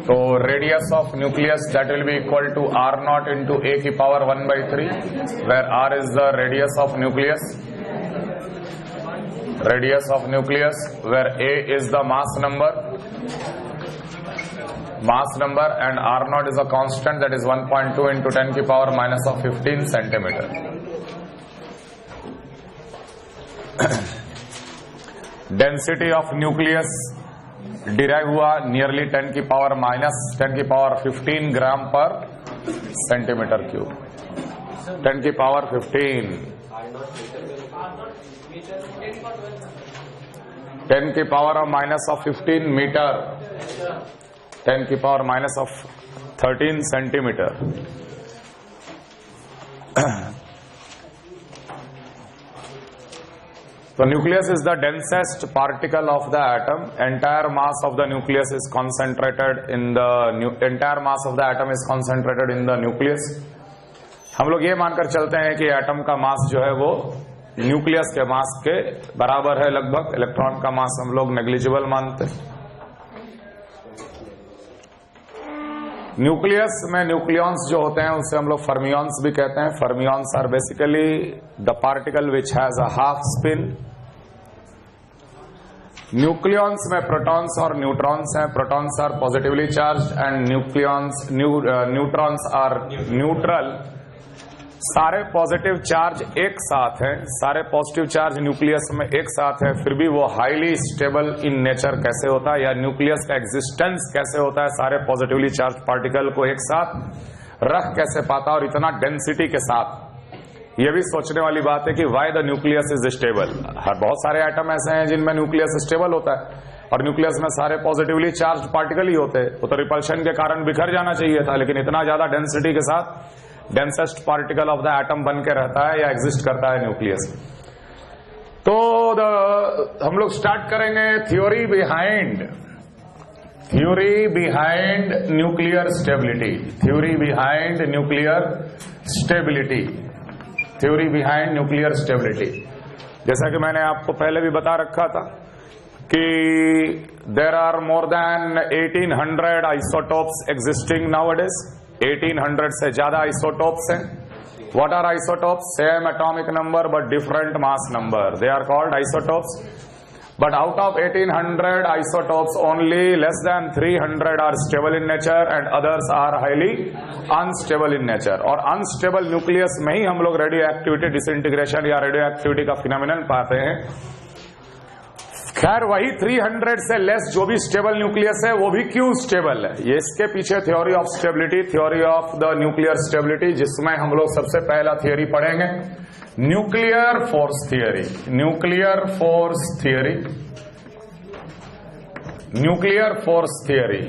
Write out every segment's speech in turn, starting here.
तो radius of nucleus that will be equal to r naught into a की power 1/3, where r is the radius of nucleus, where a is the mass number, and r naught is a constant, that is 1.2 into 10 की power minus of 15 centimeter. Density of nucleus derive हुआ nearly 10 की power minus 10 की power 15 ग्राम पर centimetre cube, 10 की power 15, 10 की power of minus of 15 metre, 10 की power minus of 13 centimetre. So nucleus is the densest particle of the atom. Entire mass of the nucleus is concentrated in the nucleus. हम लोग ये मानकर चलते हैं कि एटम का मास जो है वो न्यूक्लियस के मास के बराबर है लगभग. इलेक्ट्रॉन का मास हम लोग नेग्लिजिबल मानते हैं. न्यूक्लियस में न्यूक्लियॉन्स जो होते हैं उसे हम लोग फर्मियॉन्स भी कहते हैं. Fermions are basically the particle which has a half spin. Nucleons में प्रोटॉन्स और न्यूट्रॉन्स हैं. Protons are positively charge and neutrons are neutral. सारे पॉजिटिव चार्ज एक साथ हैं, सारे पॉजिटिव चार्ज न्यूक्लियस में एक साथ है, फिर भी वो हाईली स्टेबल इन नेचर कैसे होता है, या न्यूक्लियस का एग्जिस्टेंस कैसे होता है सारे पॉजिटिवली चार्ज पार्टिकल को एक साथ रख कैसे पाता और इतना डेंसिटी के साथ. ये भी सोचने वाली बात है कि why the nucleus is stable. बहुत सारे एटम ऐसे हैं जिनमें न्यूक्लियस स्टेबल होता है और न्यूक्लियस में सारे पॉजिटिवली चार्ज पार्टिकल ही होते हैं. वो तो रिपल्शन के कारण बिखर जाना चाहिए था, लेकिन इतना ज्यादा डेंसिटी के साथ densest particle of the atom बन के रहता है या एग्जिस्ट करता है न्यूक्लियस. तो हम लोग स्टार्ट करेंगे theory behind nuclear stability. Theory behind nuclear stability. जैसा कि मैंने आपको पहले भी बता रखा था कि there are more than 1800 isotopes existing nowadays. 1800 से ज्यादा आइसोटोप्स हैं. What are isotopes? Same atomic number but different mass number, they are called isotopes. But out of 1800 isotopes only less than 300 are stable in nature and others are highly unstable in nature. और unstable nucleus में ही हम लोग radio activity disintegration या radio activity का phenomenon पाते हैं. खैर वही 300 से लेस जो भी स्टेबल न्यूक्लियस है वो भी क्यों स्टेबल है, ये इसके पीछे theory of stability, theory of the nuclear stability, जिसमें हम लोग सबसे पहला थ्योरी पढ़ेंगे nuclear force theory. Nuclear force theory.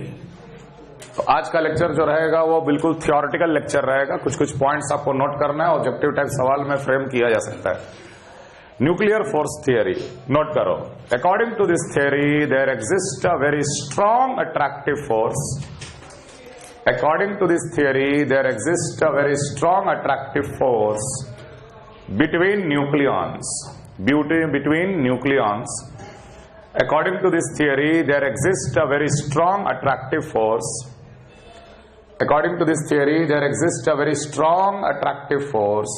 तो आज का लेक्चर जो रहेगा वो बिल्कुल थ्योरेटिकल लेक्चर रहेगा. कुछ कुछ पॉइंट्स आपको नोट करना है, ऑब्जेक्टिव टाइप सवाल में फ्रेम किया जा सकता है. न्यूक्लियर फोर्स थियरी नोट करो. According to this theory there exist a very strong attractive force. According to this theory there exist a very strong attractive force between nucleons. According to this theory, there exists a very strong attractive force. According to this theory, there exists a very strong attractive force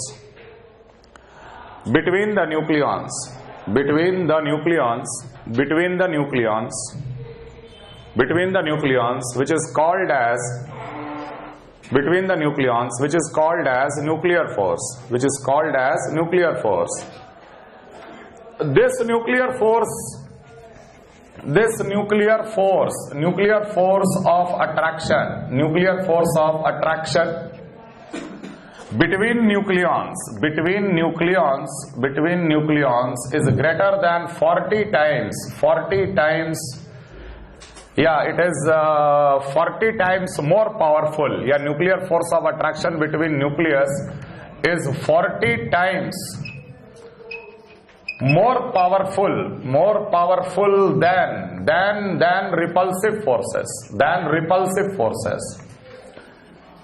between the nucleons, which is called as nuclear force. This nuclear force of attraction between nucleons is greater than 40 times. Yeah, it is 40 times more powerful. Yeah, nuclear force of attraction between nucleus is 40 times more powerful than repulsive forces.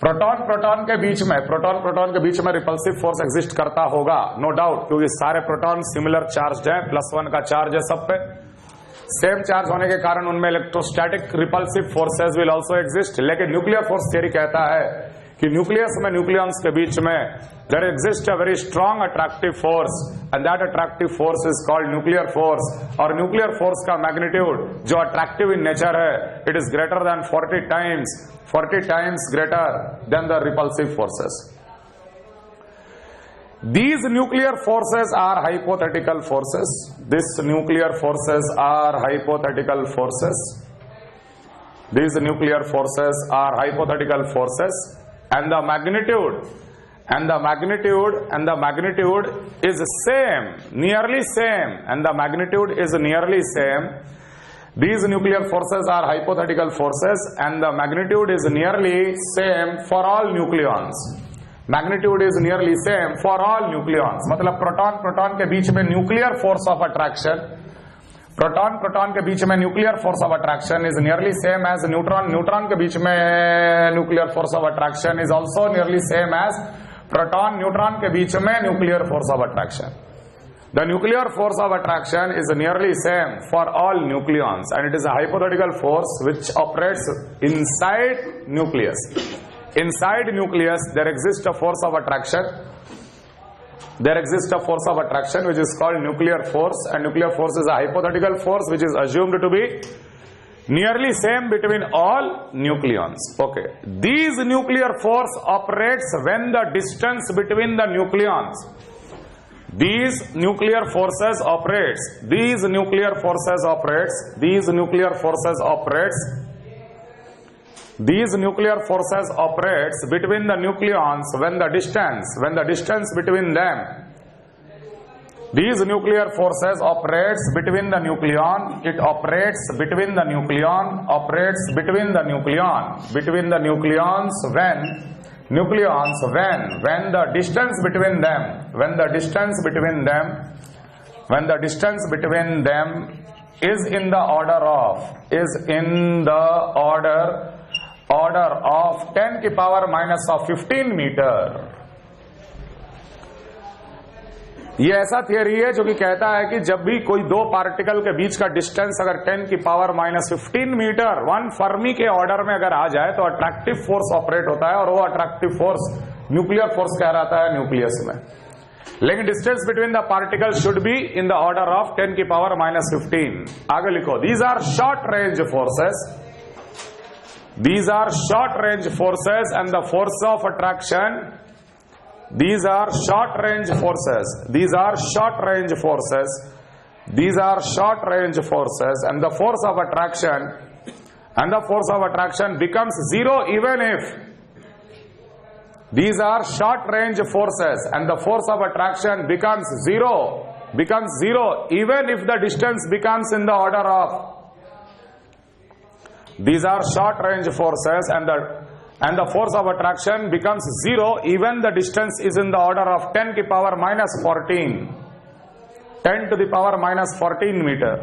Proton के बीच में repulsive force exist करता होगा, no doubt, क्योंकि सारे proton similar charge हैं, +1 का charge है सब पे, सेम चार्ज होने के कारण उनमें electrostatic repulsive forces will also exist. लेकिन न्यूक्लियर फोर्स थियरी कहता है कि न्यूक्लियस में न्यूक्लियंस के बीच में there exist a very strong attractive force and that attractive force is called nuclear force. और न्यूक्लियर फोर्स का मैग्नीट्यूड जो अट्रैक्टिव इन नेचर है, it is greater than 40 times greater than the repulsive forces. These nuclear forces are hypothetical forces. These nuclear forces are hypothetical forces. These nuclear forces are hypothetical forces, and the magnitude is same, nearly same, and the magnitude is nearly same. These nuclear forces are hypothetical forces, and the magnitude is nearly same for all nucleons. Magnitude is nearly same for all nucleons. मतलब proton के बीच में nuclear force of attraction, proton के बीच में nuclear force of attraction is nearly same as neutron के बीच में nuclear force of attraction is also nearly same as neutron के बीच में nuclear force of attraction. The nuclear force of attraction is nearly same for all nucleons and it is a hypothetical force which operates inside nucleus. Inside nucleus, there exists a force of attraction. There exists a force of attraction which is called nuclear force, and nuclear force is a hypothetical force which is assumed to be nearly same between all nucleons. Okay. These nuclear force operates when the distance between the nucleons. These nuclear forces operates. These nuclear forces operates. These nuclear forces operates. These nuclear forces operates between the nucleons when the distance between them. These nuclear forces operates between the nucleon. It operates between the nucleon. Operates between the nucleon. Between the nucleons when the distance between them. When the distance between them is in the order of 10 की power minus of 15 metre. ये ऐसा theory है जो कि कहता है कि जब भी कोई दो पार्टिकल के बीच का डिस्टेंस अगर 10 की पावर माइनस 15 मीटर 1 फर्मी के ऑर्डर में अगर आ जाए तो अट्रैक्टिव फोर्स ऑपरेट होता है, और वो अट्रैक्टिव फोर्स न्यूक्लियर फोर्स कहलाता है न्यूक्लियस में। लेकिन distance between the particle should be in the order of 10 की पावर माइनस 15। आगे लिखो, these are short range forces. These are short range forces and the force of attraction. These are short range forces. These are short range forces. These are short range forces and the force of attraction becomes zero even if. These are short range forces and the force of attraction becomes zero even if the distance becomes in the order of. These are short range forces and the force of attraction becomes zero even the distance is in the order of 10 की power minus 14, 10 to the power minus 14 metre.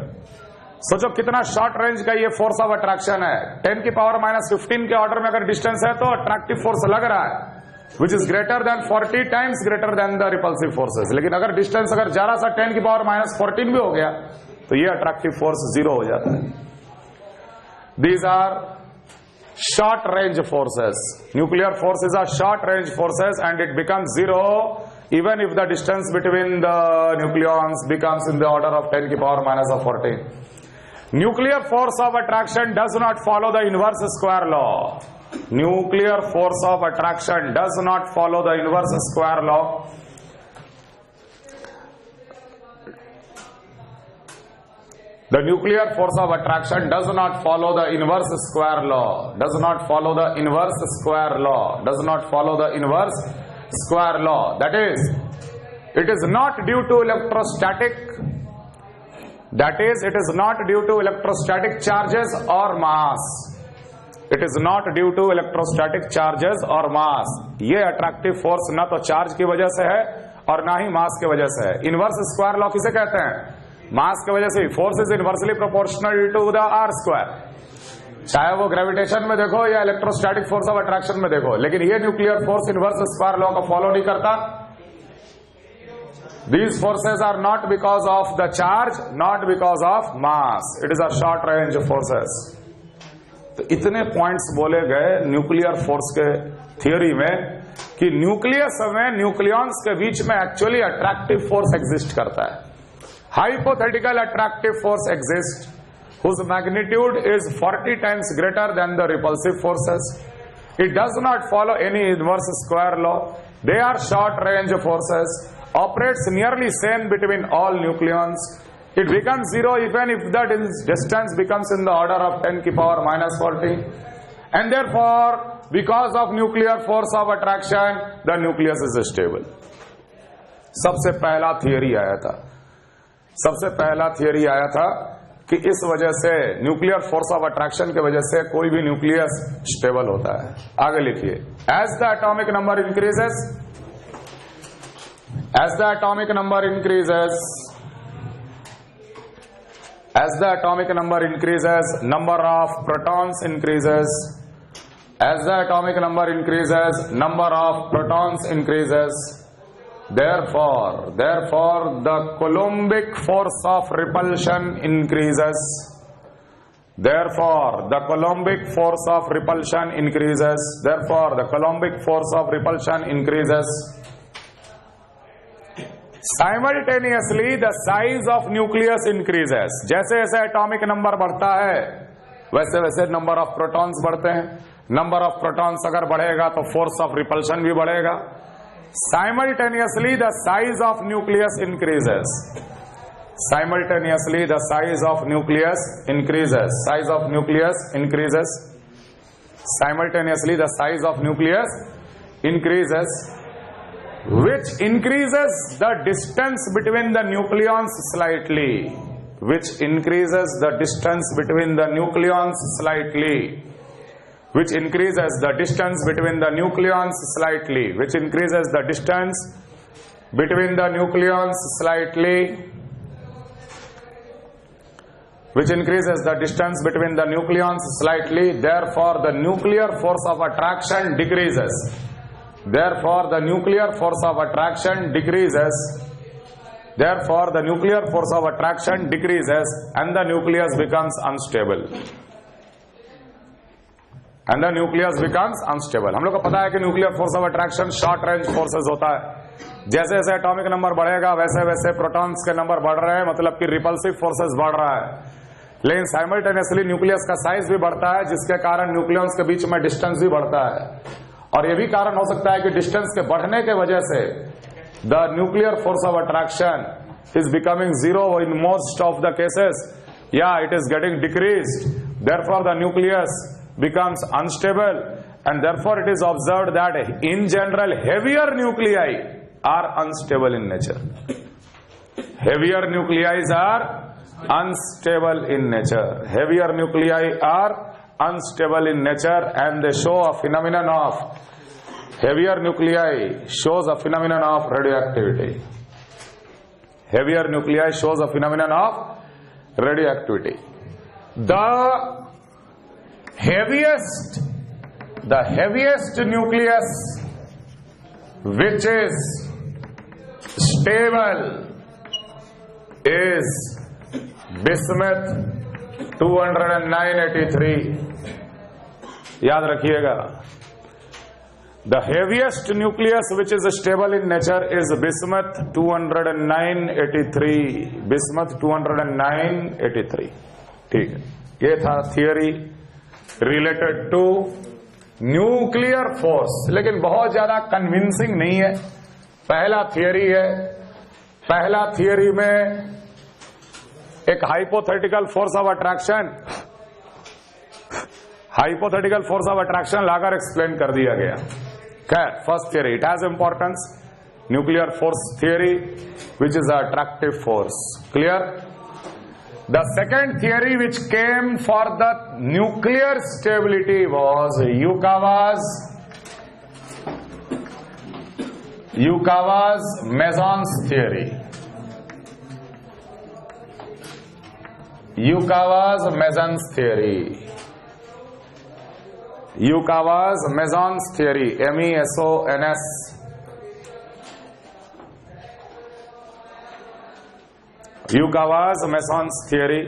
सोचो कितना short range का ये force of attraction है। 10 की power minus 15 के order में अगर डिस्टेंस है तो अट्रैक्टिव फोर्स लग रहा है which is greater than 40 times greater than the repulsive forces. लेकिन अगर डिस्टेंस अगर जरा सा 10 की पावर माइनस 14 भी हो गया तो ये अट्रैक्टिव फोर्स जीरो हो जाता है। These are short range forces. Nuclear forces are short range forces and it becomes zero even if the distance between the nucleons becomes in the order of 10 की power minus of 14. Nuclear force of attraction does not follow the inverse square law. Nuclear force of attraction does not follow the inverse square law. The nuclear force of attraction does not follow the inverse square law. Does not follow the inverse square law. Does not follow the inverse square law. That is, it is not due to electrostatic. That is, it is not due to electrostatic charges or mass. It is not due to electrostatic charges or mass. ये attractive force ना तो charge की वजह से है और ना ही mass की वजह से है। Inverse square law किसे कहते हैं? मास की वजह से force is inversely proportional to the R square. चाहे वो ग्रेविटेशन में देखो या इलेक्ट्रोस्टैटिक फोर्स ऑफ अट्रैक्शन में देखो, लेकिन ये nuclear force inverse square law को फॉलो नहीं करता। These forces are not because of the charge, not because of mass. It is a short range forces. तो इतने पॉइंट्स बोले गए न्यूक्लियर फोर्स के थियोरी में कि न्यूक्लियस में न्यूक्लियॉन्स के बीच में एक्चुअली अट्रैक्टिव फोर्स एग्जिस्ट करता है। Hypothetical attractive force exist whose magnitude is 40 times greater than the repulsive forces. It does not follow any inverse square law. They are short range forces. Operates nearly same between all nucleons. It becomes zero even if the distance becomes in the order of 10 की power minus 40. And therefore, because of nuclear force of attraction, the nucleus is stable. सबसे पहला theory आया था कि इस वजह से nuclear force of attraction की वजह से कोई भी न्यूक्लियस स्टेबल होता है। आगे लिखिए, as the atomic number increases, as the atomic number increases, number of protons increases. As the atomic number increases, number of protons increases. Therefore the Coulombic force of repulsion increases. Therefore the Coulombic force of repulsion increases. Simultaneously the size of nucleus increases. जैसे जैसे atomic number बढ़ता है वैसे वैसे number of protons बढ़ते हैं। Number of protons अगर बढ़ेगा तो फोर्स ऑफ रिपल्शन भी बढ़ेगा। Simultaneously the size of nucleus increases. Simultaneously the size of nucleus increases. Simultaneously the size of nucleus increases, which increases the distance between the nucleons slightly. Which increases the distance between the nucleons slightly. Which increases the distance between the nucleons slightly. Which increases the distance between the nucleons slightly. Which increases the distance between the nucleons slightly. Therefore the nuclear force of attraction decreases. Therefore the nuclear force of attraction decreases. Therefore the nuclear force of attraction decreases and the nucleus becomes unstable. And the nucleus becomes unstable. हम लोग को पता है कि nuclear force of attraction short range forces होता है। जैसे जैसे एटॉमिक नंबर बढ़ेगा वैसे वैसे प्रोटॉन्स के नंबर बढ़ रहे हैं, मतलब कि रिपल्सिव फोर्सेस बढ़ रहा है। लेकिन साइमल्टेनियसली न्यूक्लियस का साइज भी बढ़ता है, जिसके कारण न्यूक्लियंस के बीच में डिस्टेंस भी बढ़ता है। और यह भी कारण हो सकता है कि डिस्टेंस के बढ़ने के वजह से the nuclear force of attraction is becoming zero in most of the cases, या it is getting decreased. Therefore the nucleus becomes unstable, and therefore it is observed that in general heavier nuclei are unstable in nature. Heavier nuclei are unstable in nature. Heavier nuclei are unstable in nature, and they show a phenomenon of heavier nuclei shows a phenomenon of radioactivity. Heavier nuclei shows a phenomenon of radioactivity. The heaviest nucleus which is stable is bismuth 209-83. याद रखिएगा, the heaviest nucleus which is stable in nature is bismuth 209-83. bismuth 209-83. ठीक है, ये था theory related to nuclear force, लेकिन बहुत ज्यादा convincing नहीं है। पहला थियरी है, पहला थियरी में एक hypothetical force of attraction locker explain कर दिया गया। खैर, first theory, it has importance, nuclear force theory which is attractive force. Clear? The second theory which came for the nuclear stability was Yukawa's mesons theory. Yukawa's mesons theory. Yukawa's mesons theory, MESONS. Yukawa's mesons theory.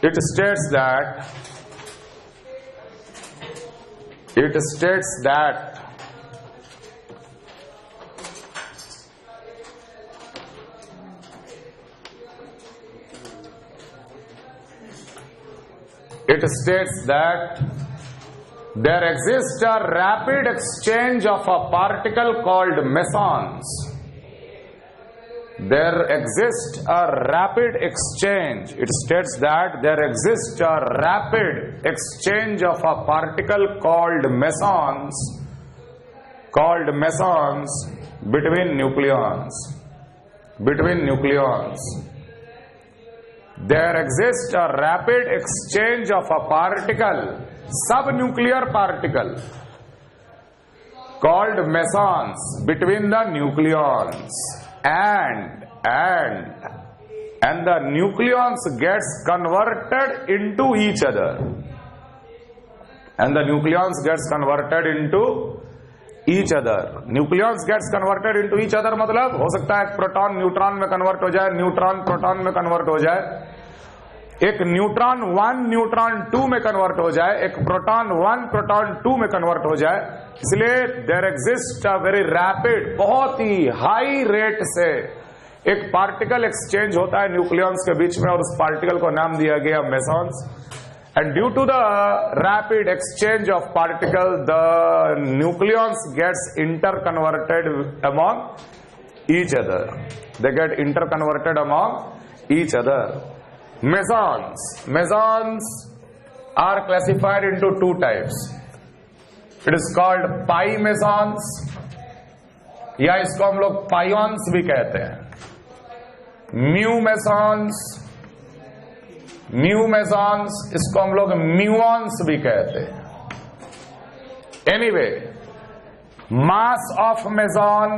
It states that there exists a rapid exchange of a particle called mesons. There exists a rapid exchange. It states that there exists a rapid exchange of a particle called mesons between nucleons. There exists a rapid exchange of a particle, subnuclear particle, called mesons between the nucleons, and the nucleons gets converted into each other. Nucleons gets converted into each other मतलब हो सकता है proton neutron में convert हो जाए, neutron proton में convert हो जाए, एक न्यूट्रॉन 1 न्यूट्रॉन 2 में कन्वर्ट हो जाए, एक प्रोटॉन 1 प्रोटॉन 2 में कन्वर्ट हो जाए. इसलिए there exist a very rapid, बहुत ही हाई रेट से एक पार्टिकल एक्सचेंज होता है न्यूक्लियॉन्स के बीच में और उस पार्टिकल को नाम दिया गया मेसॉन्स. And due to the rapid exchange of particle, the nucleons gets interconverted among each other. They get interconverted among each other. Mesons are classified into two types. It is called pi mesons, या इसको हम लोग पाइons भी कहते हैं. Mu mesons, इसको हम लोग म्यूons भी कहते हैं. Anyway, mass of meson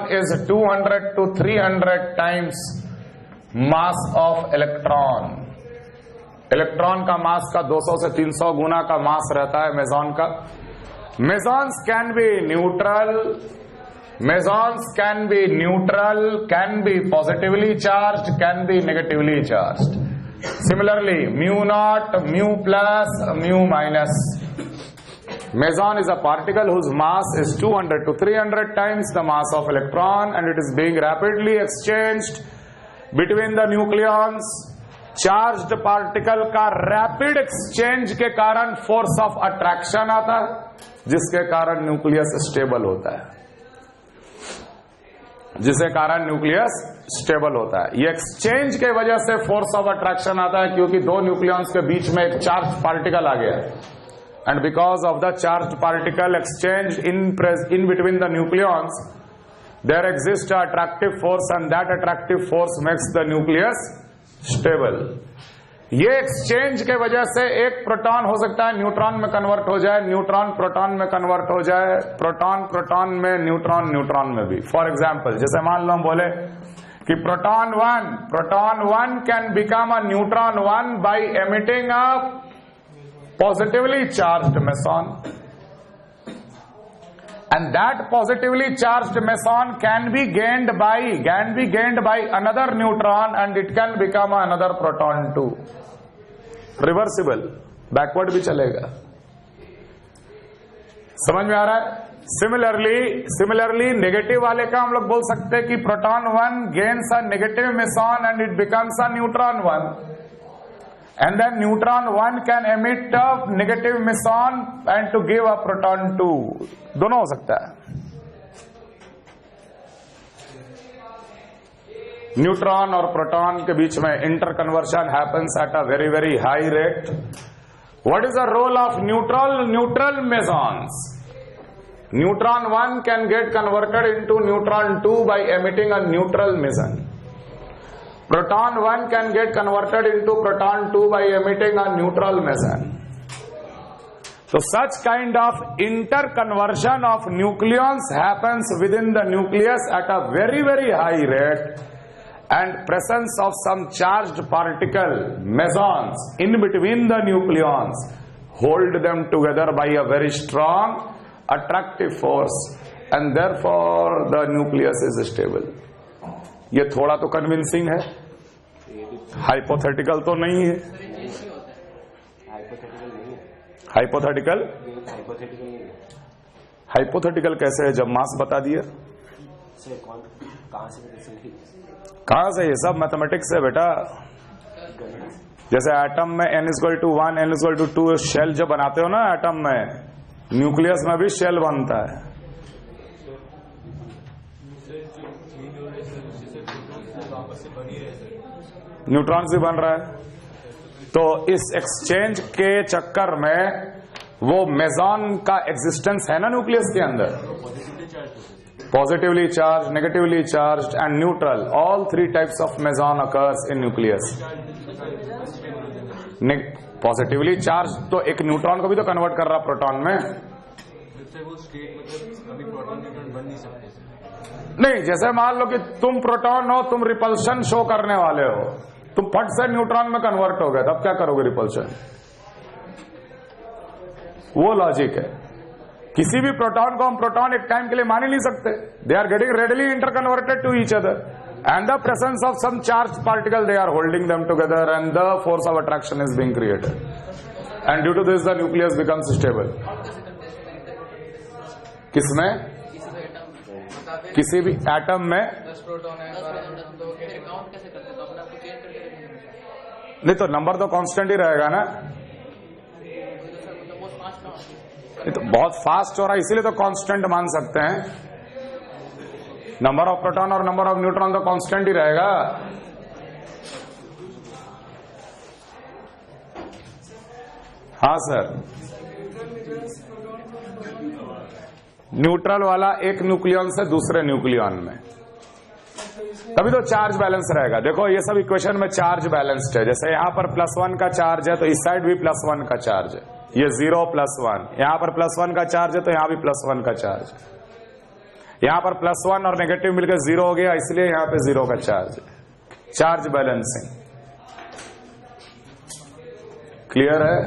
is 200 to 300 times mass of electron. Electron का मास का 200 से 300 गुना का मास रहता है मेसॉन का. Mesons can be neutral, can be positively charged, can be negatively charged. Similarly, mu naught, mu plus, mu minus. Meson is a particle whose mass is 200 to 300 times the mass of electron, and it is being rapidly exchanged between the nucleons. Charged particle का rapid exchange के कारण force of attraction आता है, जिसके कारण nucleus stable होता है. ये एक्सचेंज के वजह से फोर्स ऑफ अट्रैक्शन आता है, क्योंकि दो न्यूक्लियॉन्स के बीच में एक चार्ज पार्टिकल आ गया, and because of the charge particle exchange in between the nucleons there exist attractive force, and that attractive force makes the nucleus stable. ये एक्सचेंज के वजह से एक प्रोटॉन हो सकता है न्यूट्रॉन में कन्वर्ट हो जाए, न्यूट्रॉन प्रोटॉन में कन्वर्ट हो जाए, प्रोटॉन में, न्यूट्रॉन में भी. फॉर एग्जाम्पल, जैसे मान लो हम बोले कि proton 1 can become a neutron 1 by emitting a positively charged meson, and that positively charged meson can be gained by another neutron, and it can become another proton too. Reversible, backward भी चलेगा. समझ में आ रहा है? Similarly negative वाले का हम लोग बोल सकते हैं कि proton 1 gains a negative meson and it becomes a neutron 1, and then neutron 1 can emit a negative meson and to give a proton 2. दोनों हो सकता है. न्यूट्रॉन और प्रोटॉन के बीच में interconversion happens at a very very high rate. What is the role of neutral mesons? Neutron 1 can get converted into neutron 2 by emitting a neutral meson. Proton 1 can get converted into proton 2 by emitting a neutral meson. So such kind of interconversion of nucleons happens within the nucleus at a very very high rate, and presence of some charged particle mesons in between the nucleons hold them together by a very strong attractive force and therefore the nucleus is stable. ये थोड़ा तो convincing है, hypothetical तो नहीं है। Hypothetical hypothetical कैसे है जब मास बता दिया? कहां से? ये सब मैथमेटिक्स है बेटा। जैसे एटम में n=1 n=2 शेल जो बनाते हो ना एटम में, न्यूक्लियस में भी शेल बनता है। न्यूट्रॉन्स भी बन रहा है। तो इस एक्सचेंज के चक्कर में वो मेजॉन का एग्जिस्टेंस है ना न्यूक्लियस के अंदर, positively charge, negatively charge and neutral, all 3 types of meson occurs in nucleus. Positively charge तो एक न्यूट्रॉन को भी तो कन्वर्ट कर रहा प्रोटॉन में। नहीं, जैसे मान लो कि तुम प्रोटॉन हो, तुम रिपल्शन शो करने वाले हो, तुम फट से न्यूट्रॉन में कन्वर्ट हो गए, तब क्या करोगे? रिपल्शन। वो लॉजिक है। किसी भी प्रोटॉन को हम प्रोटॉन एक टाइम के लिए मान ही नहीं सकते। They are getting readily interconverted to each other and the presence of some charge particle they are holding them together and the force of attraction is being created and due to this the nucleus becomes stable. किसमें? किसी भी atom में। नहीं तो number तो constant ही रहेगा ना। तो बहुत फास्ट हो रहा है इसीलिए तो कांस्टेंट मान सकते हैं। नंबर ऑफ प्रोटॉन और नंबर ऑफ न्यूट्रॉन तो कांस्टेंट ही रहेगा। हाँ सर, न्यूट्रल वाला एक न्यूक्लियन से दूसरे न्यूक्लियन में, तभी तो चार्ज बैलेंस रहेगा। देखो ये सब इक्वेशन में चार्ज बैलेंस्ड है। जैसे यहां पर +1 का चार्ज है तो इस साइड भी +1 का चार्ज है, ये 0 +1, यहां पर +1 का चार्ज है तो यहां भी +1 का चार्ज है, यहां पर +1 और नेगेटिव मिलकर 0 हो गया इसलिए यहां पे 0 का चार्ज है। चार्ज बैलेंसिंग क्लियर है?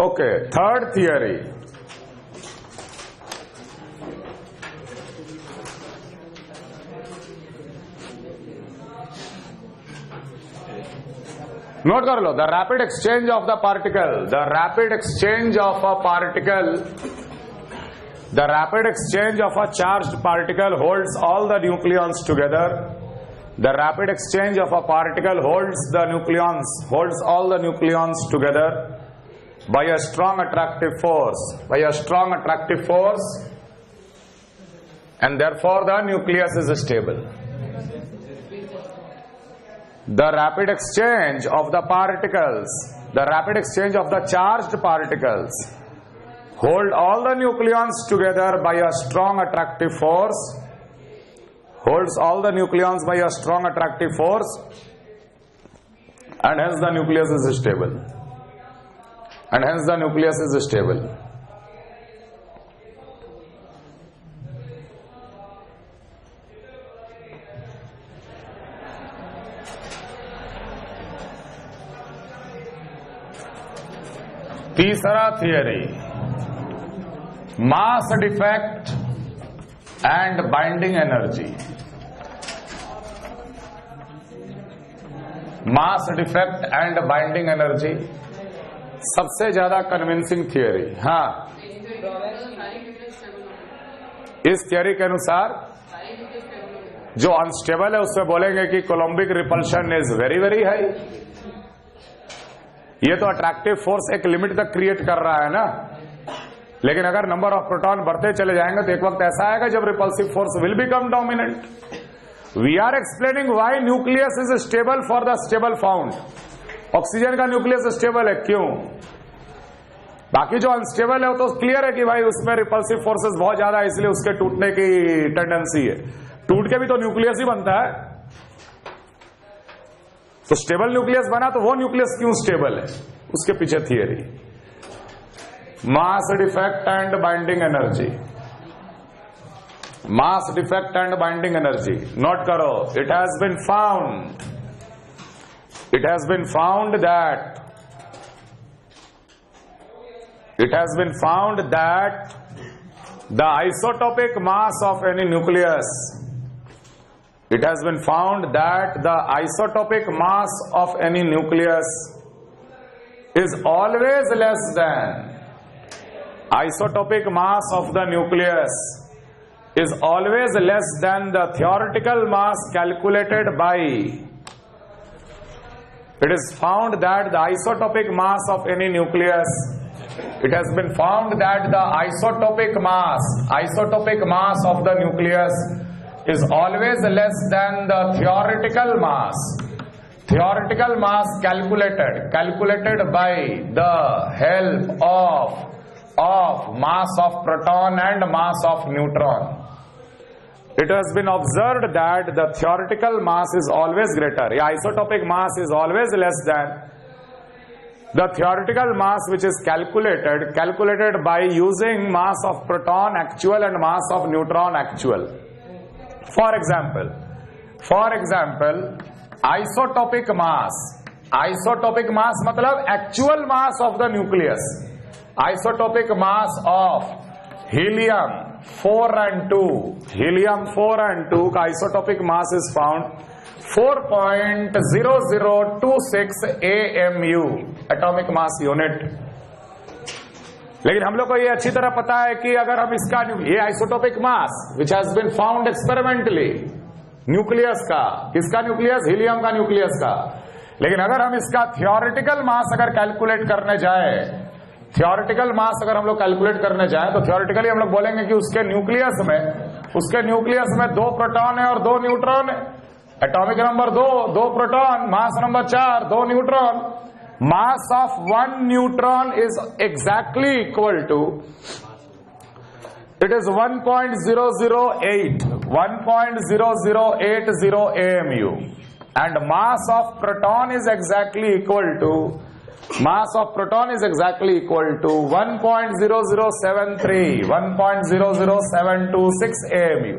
ओके, थर्ड थियरी, नोट कर लो। The rapid exchange of the particle, the rapid exchange of a particle, the rapid exchange of a charged particle holds all the nucleons together. The rapid exchange of a particle holds all the nucleons together by a strong attractive force, and therefore the nucleus is stable. The rapid exchange of the particles, the rapid exchange of the charged particles hold all the nucleons together by a strong attractive force, holds all the nucleons by a strong attractive force, and hence the nucleus is stable. And hence the nucleus is stable. तीसरा theory, mass defect and binding energy. Mass defect and binding energy सबसे ज्यादा convincing theory. हाँ, इस theory के अनुसार जो unstable है उसमें बोलेंगे कि coulombic repulsion is very very high. ये तो अट्रैक्टिव फोर्स एक लिमिट तक क्रिएट कर रहा है ना, लेकिन अगर नंबर ऑफ प्रोटॉन बढ़ते चले जाएंगे तो एक वक्त ऐसा आएगा जब repulsive force will become dominant. We are explaining why nucleus is stable for the stable found. Oxygen का न्यूक्लियस स्टेबल है, क्यों? बाकी जो अनस्टेबल है तो क्लियर है कि भाई उसमें रिपल्सिव फोर्सेस बहुत ज्यादा है इसलिए उसके टूटने की टेंडेंसी है। टूट के भी तो न्यूक्लियस ही बनता है। तो स्टेबल न्यूक्लियस बना तो वो न्यूक्लियस क्यों स्टेबल है, उसके पीछे theory. Mass defect and binding energy. mass defect and binding energy. Note karo, it has been found that the isotopic mass of any nucleus, it has been found that the isotopic mass of any nucleus is always less than, isotopic mass of the nucleus is always less than the theoretical mass calculated by, it is found that the isotopic mass of any nucleus, it has been found that the isotopic mass of the nucleus is always less than the theoretical mass calculated by the help of mass of proton and mass of neutron. It has been observed that the theoretical mass is always greater. The isotopic mass is always less than the theoretical mass which is calculated by using mass of proton actual and mass of neutron actual. For example, isotopic mass मतलब actual mass of the nucleus. Isotopic mass of helium 4 and 2 का isotopic mass is found 4.0026 AMU atomic mass unit. लेकिन हम लोग को ये अच्छी तरह पता है कि अगर हम इसका ये isotopic mass which has been found experimentally nucleus का, किसका न्यूक्लियस? हीलियम का न्यूक्लियस का। लेकिन अगर हम इसका थियोरेटिकल मास अगर कैलकुलेट करने जाए, थियोरेटिकल मास अगर हम लोग कैलकुलेट करने जाए तो थियोरेटिकली हम लोग बोलेंगे कि उसके न्यूक्लियस में 2 प्रोटॉन है और 2 न्यूट्रॉन है। Atomic number 2 proton, mass number 4 2 neutron. Mass of 1 neutron is exactly equal to, it is 1.008 AMU, and mass of proton is exactly equal to 1.0076 AMU.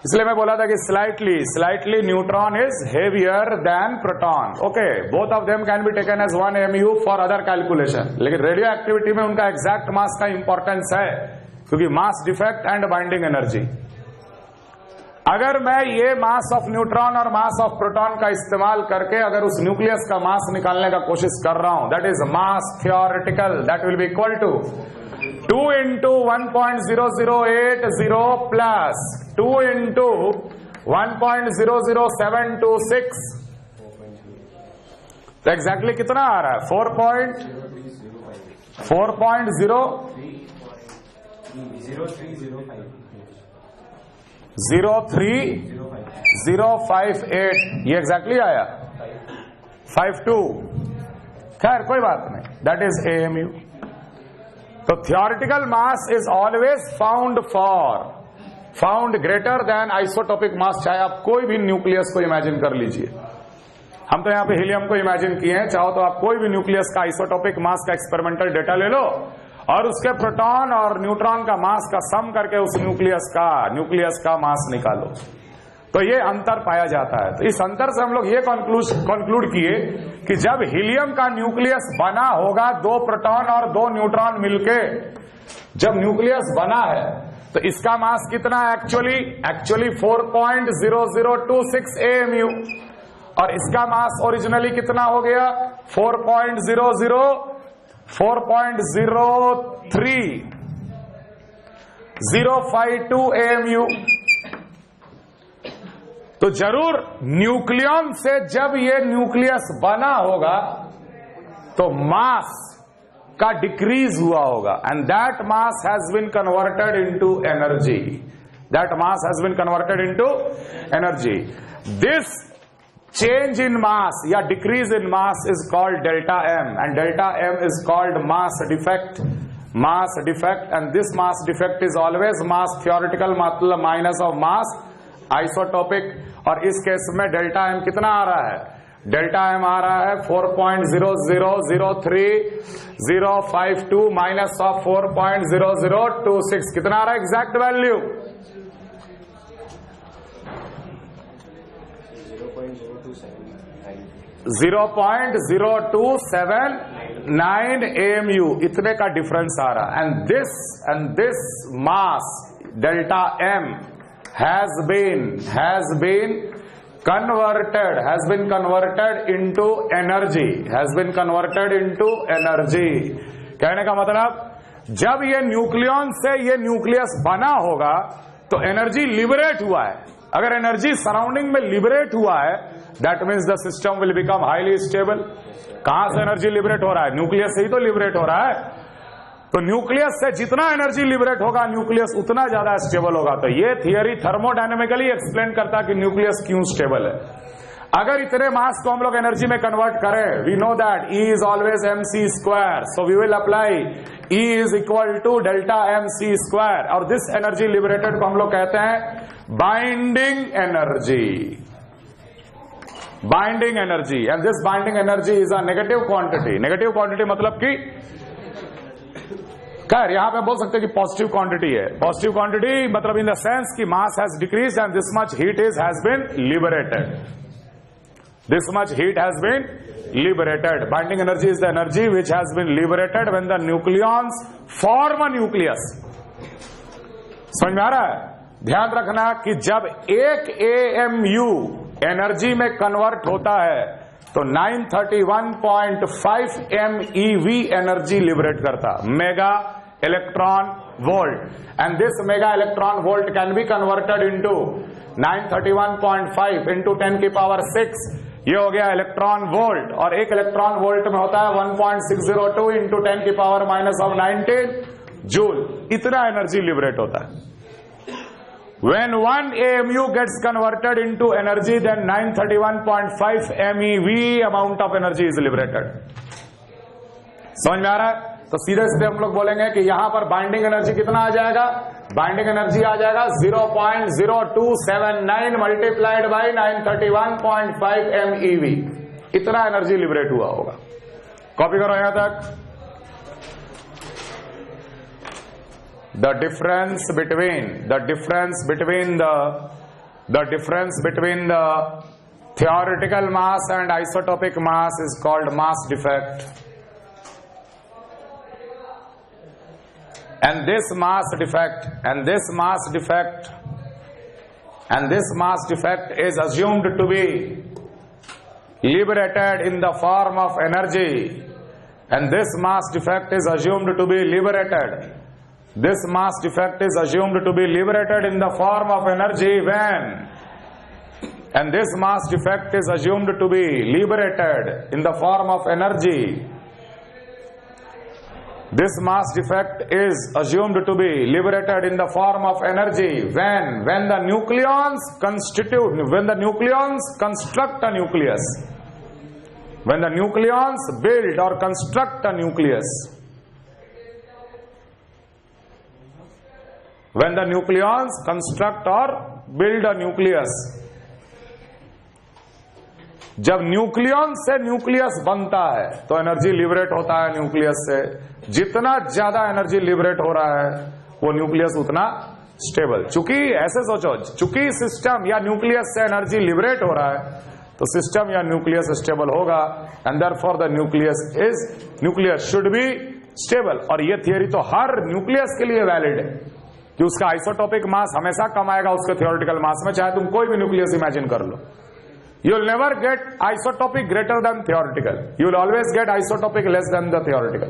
इसलिए मैं बोला था कि slightly neutron is heavier than proton. Okay, both of them can be taken as 1 AMU for other calculation. लेकिन radio activity में उनका exact मास का importance है, क्योंकि मास डिफेक्ट एंड बाइंडिंग एनर्जी। अगर मैं ये मास ऑफ न्यूट्रॉन और मास ऑफ प्रोटॉन का इस्तेमाल करके अगर उस न्यूक्लियस का मास निकालने का कोशिश कर रहा हूं, that is mass theoretical, that will be equal to 2 into 1.0080 plus 2 into 1.00726, तो एग्जैक्टली कितना आ रहा है? 4.03058, ये एग्जैक्टली आया 52। खैर कोई बात नहीं, दैट इज AMU। तो theoretical mass is always found greater than isotopic mass. चाहे आप कोई भी न्यूक्लियस को इमेजिन कर लीजिए, हम तो यहां पे हीलियम को इमेजिन किए हैं, चाहो तो आप कोई भी न्यूक्लियस का आइसोटोपिक मास का एक्सपेरिमेंटल डेटा ले लो और उसके प्रोटॉन और न्यूट्रॉन का मास का सम करके उस न्यूक्लियस का मास निकालो, तो ये अंतर पाया जाता है। तो इस अंतर से हम लोग ये कंक्लूड किए कि जब हीलियम का न्यूक्लियस बना होगा 2 प्रोटॉन और 2 न्यूट्रॉन मिलके जब न्यूक्लियस बना है, तो इसका मास कितना है? एक्चुअली 4.0026 AMU, और इसका मास ओरिजिनली कितना हो गया? 4.03052 AMU। तो जरूर न्यूक्लियन से जब ये न्यूक्लियस बना होगा तो मास का डिक्रीज हुआ होगा, and that mass has been converted into energy. This change in mass या decrease in mass is called delta M, and delta M is called mass defect, and this mass defect is always mass theoretical, मतलब minus of mass isotopic. और इस case में delta M कितना आ रहा है? Delta M आ रहा है 4.0003052 minus of 4.0026, कितना आ रहा है एग्जैक्ट वैल्यू? 0.0279 AMU, इतने का डिफरेंस आ रहा है। And this mass delta M has been converted into energy, कहने का मतलब जब ये न्यूक्लियन से ये न्यूक्लियस बना होगा तो एनर्जी लिबरेट हुआ है। अगर एनर्जी सराउंडिंग में लिबरेट हुआ है, that means the system will become highly stable. कहां से एनर्जी लिबरेट हो रहा है? न्यूक्लियस से ही तो लिबरेट हो रहा है। तो न्यूक्लियस से जितना एनर्जी लिबरेट होगा, न्यूक्लियस उतना ज्यादा स्टेबल होगा। तो ये थियरी थर्मोडायनेमिकली एक्सप्लेन करता है कि न्यूक्लियस क्यों स्टेबल है। अगर इतने मास को हम लोग एनर्जी में कन्वर्ट करें, we know that E is always mc square, so we will apply E is equal to delta mc square, और दिस एनर्जी लिबरेटेड को हम लोग कहते हैं binding energy. Binding energy, and this binding energy is a negative quantity. Negative quantity मतलब कि खैर यहां पे बोल सकते हैं कि पॉजिटिव क्वांटिटी है। पॉजिटिव क्वांटिटी मतलब इन द सेंस कि mass has decrease and this much heat has been liberated. This much heat has been liberated. Binding energy is the energy which has been liberated when the nucleons form a nucleus. समझ में आ रहा है? ध्यान रखना कि जब एक AMU एनर्जी में कन्वर्ट होता है तो 931.5 MeV एनर्जी लिबरेट करता, mega electron volt. And this mega electron volt can be converted into 931.5 into 10 की पावर 6, ये हो गया इलेक्ट्रॉन वोल्ट। और एक इलेक्ट्रॉन वोल्ट में होता है 1.602 इंटू 10 की पावर -19 जूल। इतना एनर्जी लिबरेट होता है। When one AMU gets converted into energy, then 931.5 MeV amount of energy is liberated. समझ में आ रहा है? तो सीधे सीधे हम लोग बोलेंगे कि यहां पर बाइंडिंग एनर्जी कितना आ जाएगा? बाइंडिंग एनर्जी आ जाएगा 0.0279 मल्टीप्लाइड बाई 931.5 MeV। इतना एनर्जी लिबरेट हुआ होगा। कॉपी करो यहां तक। The difference between the theoretical mass and isotopic mass is called mass defect, and this mass defect is assumed to be liberated in the form of energy, and this mass defect is assumed to be liberated. This mass defect is assumed to be liberated in the form of energy when, and this mass defect is assumed to be liberated in the form of energy. This mass defect is assumed to be liberated in the form of energy when the nucleons construct a nucleus. When the nucleons build or construct a nucleus. When the nucleons construct or build a nucleus. जब nucleon से nucleus बनता है तो energy liberate होता है nucleus से। जितना ज्यादा एनर्जी लिबरेट हो रहा है वो न्यूक्लियस उतना स्टेबल। चूंकि ऐसे सोचो, चूंकि सिस्टम या न्यूक्लियस से एनर्जी लिबरेट हो रहा है तो सिस्टम या न्यूक्लियस स्टेबल होगा, and therefore the nucleus should be stable. और ये थियरी तो हर न्यूक्लियस के लिए वैलिड है कि उसका आइसोटोपिक मास हमेशा कम आएगा उसके थियोरेटिकल मास में, चाहे तुम कोई भी न्यूक्लियस इमेजिन कर लो। You will never get isotopic greater than theoretical, you will always get isotopic less than the theoretical.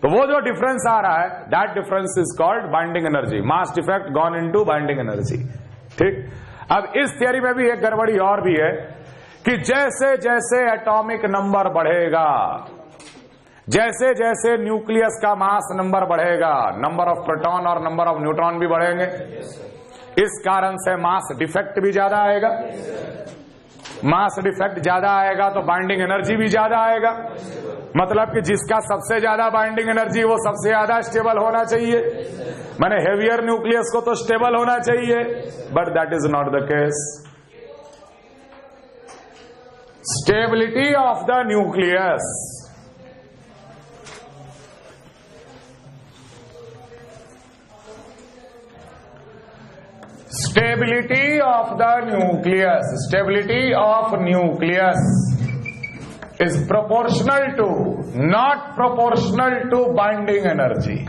तो वो जो डिफरेंस आ रहा है, that difference is called binding energy, mass defect gone into binding energy. ठीक, अब इस थियरी में भी एक गड़बड़ी और भी है कि जैसे जैसे एटॉमिक नंबर बढ़ेगा, जैसे जैसे न्यूक्लियस का मास नंबर बढ़ेगा, नंबर ऑफ प्रोटॉन और नंबर ऑफ न्यूट्रॉन भी बढ़ेंगे। इस कारण से मास डिफेक्ट भी ज्यादा आएगा। मास डिफेक्ट ज्यादा आएगा तो बाइंडिंग एनर्जी भी ज्यादा आएगा। मतलब कि जिसका सबसे ज्यादा बाइंडिंग एनर्जी वो सबसे ज्यादा स्टेबल होना चाहिए। माने हेवियर न्यूक्लियस को तो स्टेबल होना चाहिए, but that is not the case. Stability of the nucleus. Stability of the nucleus. Stability of nucleus is proportional to, not proportional to binding energy.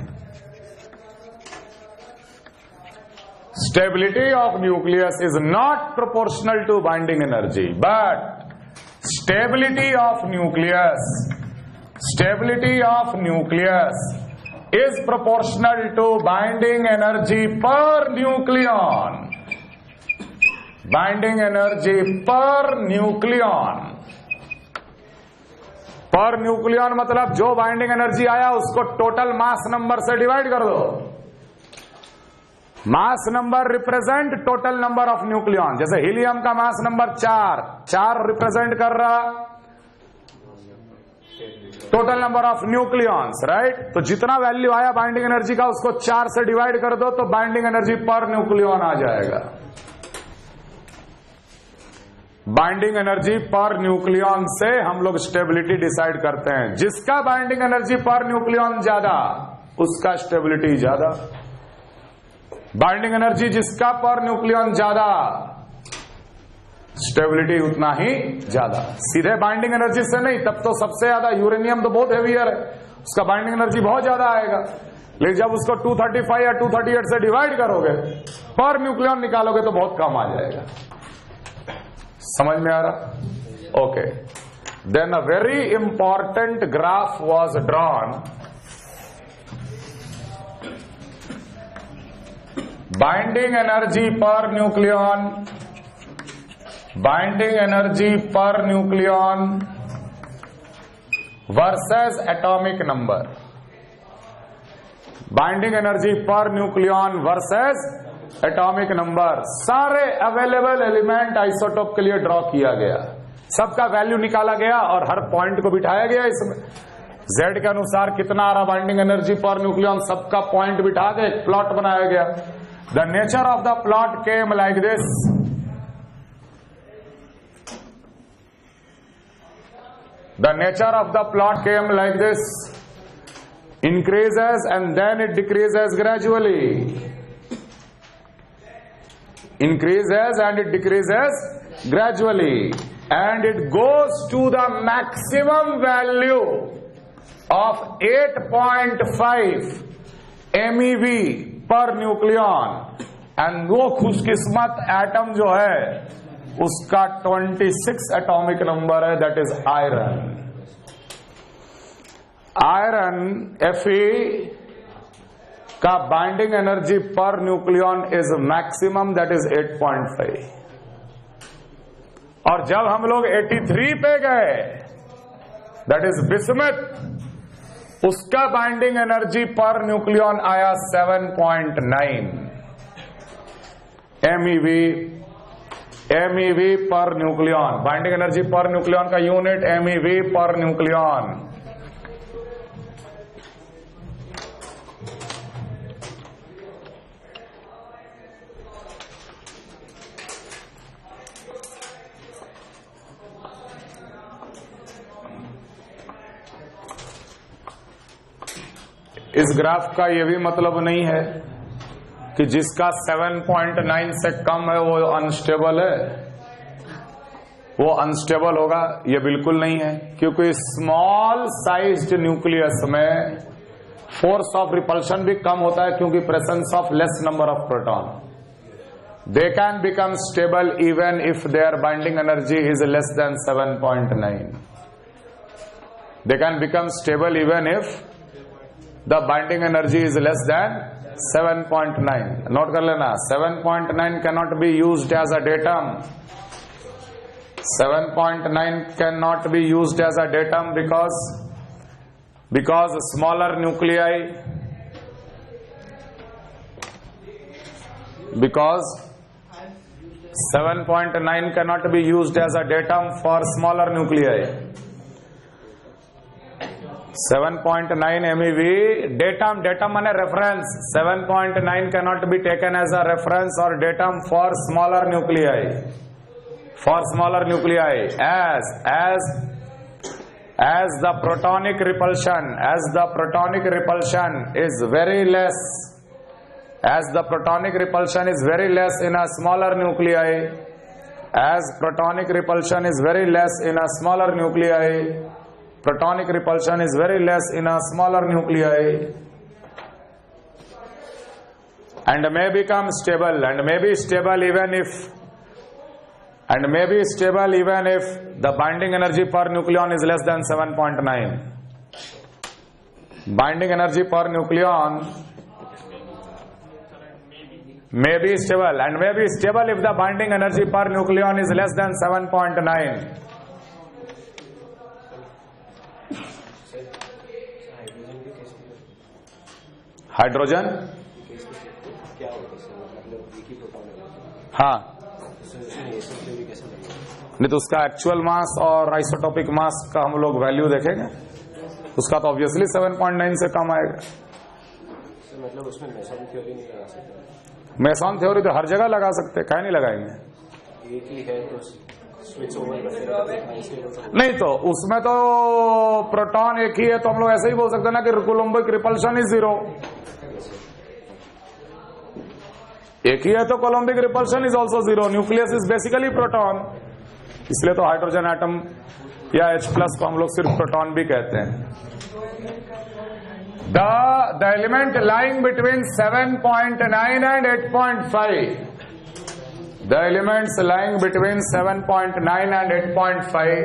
Stability of nucleus is not proportional to binding energy, but stability of nucleus is proportional to binding energy per nucleon. Binding energy per nucleon. Per nucleon मतलब जो binding energy आया उसको total mass number से divide कर दो. Mass number represent total number of nucleon. जैसे helium का mass number 4 represent कर रहा total number of nucleons, right. तो जितना वैल्यू आया बाइंडिंग एनर्जी का उसको 4 से डिवाइड कर दो तो बाइंडिंग एनर्जी पर न्यूक्लियन आ जाएगा. बाइंडिंग एनर्जी पर न्यूक्लियन से हम लोग स्टेबिलिटी डिसाइड करते हैं. जिसका बाइंडिंग एनर्जी पर न्यूक्लियन ज्यादा उसका स्टेबिलिटी ज्यादा. बाइंडिंग एनर्जी जिसका पर न्यूक्लियन ज्यादा स्टेबिलिटी उतना ही ज्यादा. सीधे बाइंडिंग एनर्जी से नहीं, तब तो सबसे ज्यादा यूरेनियम तो बहुत हेवियर है, उसका बाइंडिंग एनर्जी बहुत ज्यादा आएगा. लेकिन जब उसको 235 या 238 से डिवाइड करोगे पर न्यूक्लियन निकालोगे तो बहुत कम आ जाएगा. समझ में आ रहा? Okay. Then a very important graph was drawn. Binding energy per nucleon, binding energy per nucleon versus atomic number. Binding energy per nucleon versus atomic number. सारे अवेलेबल एलिमेंट आइसोटोप के लिए ड्रॉ किया गया, सबका वैल्यू निकाला गया और हर point को बिठाया गया. इसमें जेड के अनुसार कितना आ रहा बाइंडिंग एनर्जी पर न्यूक्लियन, सबका पॉइंट बिठा के एक प्लॉट बनाया गया. The nature of the plot came like this. The nature of the plot came like this. Increases and then it decreases gradually. Increases and it decreases gradually. And it goes to the maximum value of 8.5 MeV per nucleon. And वो खुशकिस्मत atom जो है उसका 26 atomic number है, that is iron. Iron Fe का binding energy per nucleon is maximum, that is 8.5. और जब हम लोग 83 पे गए, दैट इज बिस्मथ, उसका बाइंडिंग एनर्जी पर न्यूक्लियन आया 7.9 MeV पर nucleon. Binding energy per nucleon का यूनिट MeV पर न्यूक्लियन. इस ग्राफ का यह भी मतलब नहीं है कि जिसका 7.9 से कम है वो अनस्टेबल है, वो अनस्टेबल होगा. ये बिल्कुल नहीं है, क्योंकि स्मॉल साइज्ड न्यूक्लियस में फोर्स ऑफ रिपल्शन भी कम होता है, क्योंकि presence of less number of proton. They can become stable even if there binding energy is less than 7.9. They can become stable even if the binding energy is less than 7.9. Note कर लेना, 7.9 cannot be used as a datum. 7.9 cannot be used as a datum because smaller nuclei, because 7.9 cannot be used as a datum for smaller nuclei. 7.9 MeV datum माने reference. 7.9 cannot be taken as a reference or datum for smaller nuclei. for smaller nuclei as the protonic repulsion is very less, as the protonic repulsion is very less in a smaller nuclei, as protonic repulsion is very less in a smaller nuclei, protonic repulsion is very less in a smaller nuclei, and may become stable, and may be stable even if the binding energy per nucleon is less than 7.9. Binding energy per nucleon may be stable, and may be stable if the binding energy per nucleon is less than 7.9. Hydrogen हाँ, नहीं तो उसका actual mass और isotopic mass का हम लोग value देखेंगे, उसका तो ऑब्वियसली 7.9 से कम आएगा। मतलब उसमें मेसन थ्योरी नहीं लगा सकते? मेसन थ्योरी तो हर जगह लगा सकते, क्या नहीं लगाएंगे? एक ही है तो स्विच ओवर नहीं, तो उसमें तो प्रोटॉन एक ही है, तो हम लोग ऐसे ही बोल सकते हैं ना कि कोलम्बिक रिपल्शन इज 0। एक ही है तो coulombic repulsion is also 0। Nucleus is basically proton, इसलिए तो हाइड्रोजन एटम या H+ को हम लोग सिर्फ प्रोटॉन भी कहते हैं। The element lying between 7.9 and 8.5. The elements lying between 7.9 and 8.5.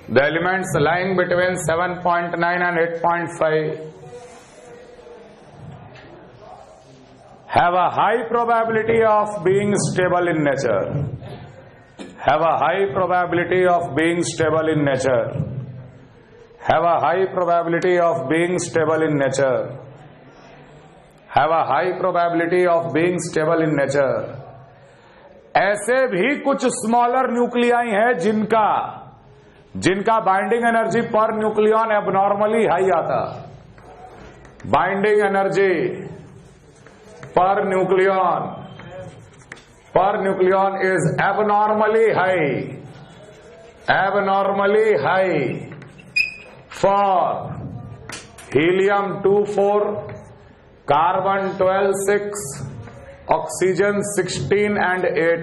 The elements lying between 7.9 and 8.5 have a high probability of being stable in nature. Have a high probability of being stable in nature. Have a high probability of being stable in nature. Have a high probability of being stable in nature. ऐसे भी कुछ smaller nuclei हैं जिनका binding energy per nucleon abnormally high आता। Binding energy per nucleon is abnormally high for helium-2 4, carbon-12 6, oxygen 16 and 8।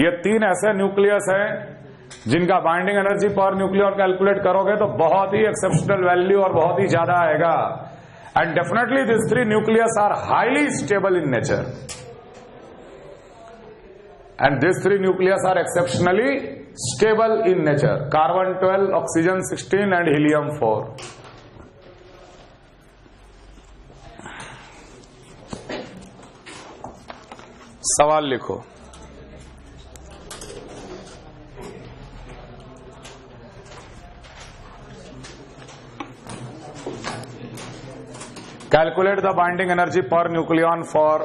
ये 3 ऐसे nucleus हैं जिनका binding energy per nucleon calculate करोगे तो बहुत ही एक्सेप्शनल वैल्यू और बहुत ही ज्यादा आएगा। And definitely these 3 nucleus are highly stable in nature. And these 3 nucleus are exceptionally stable in nature. Carbon-12, oxygen 16 and helium-4. सवाल लिखो। Calculate the binding energy per nucleon for.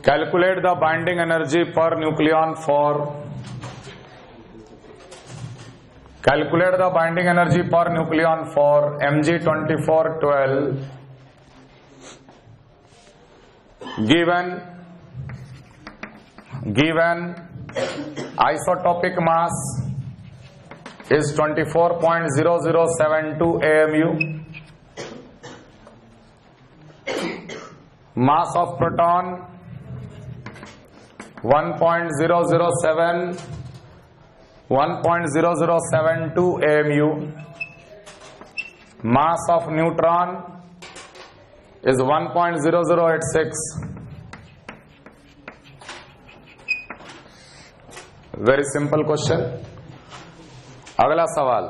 Calculate the binding energy per nucleon for. Calculate the binding energy per nucleon for Mg2412. Given isotopic mass is 24.0072 AMU. Mass of proton 1.0072 AMU. Mass of neutron is 1.0086. Very simple question. अगला सवाल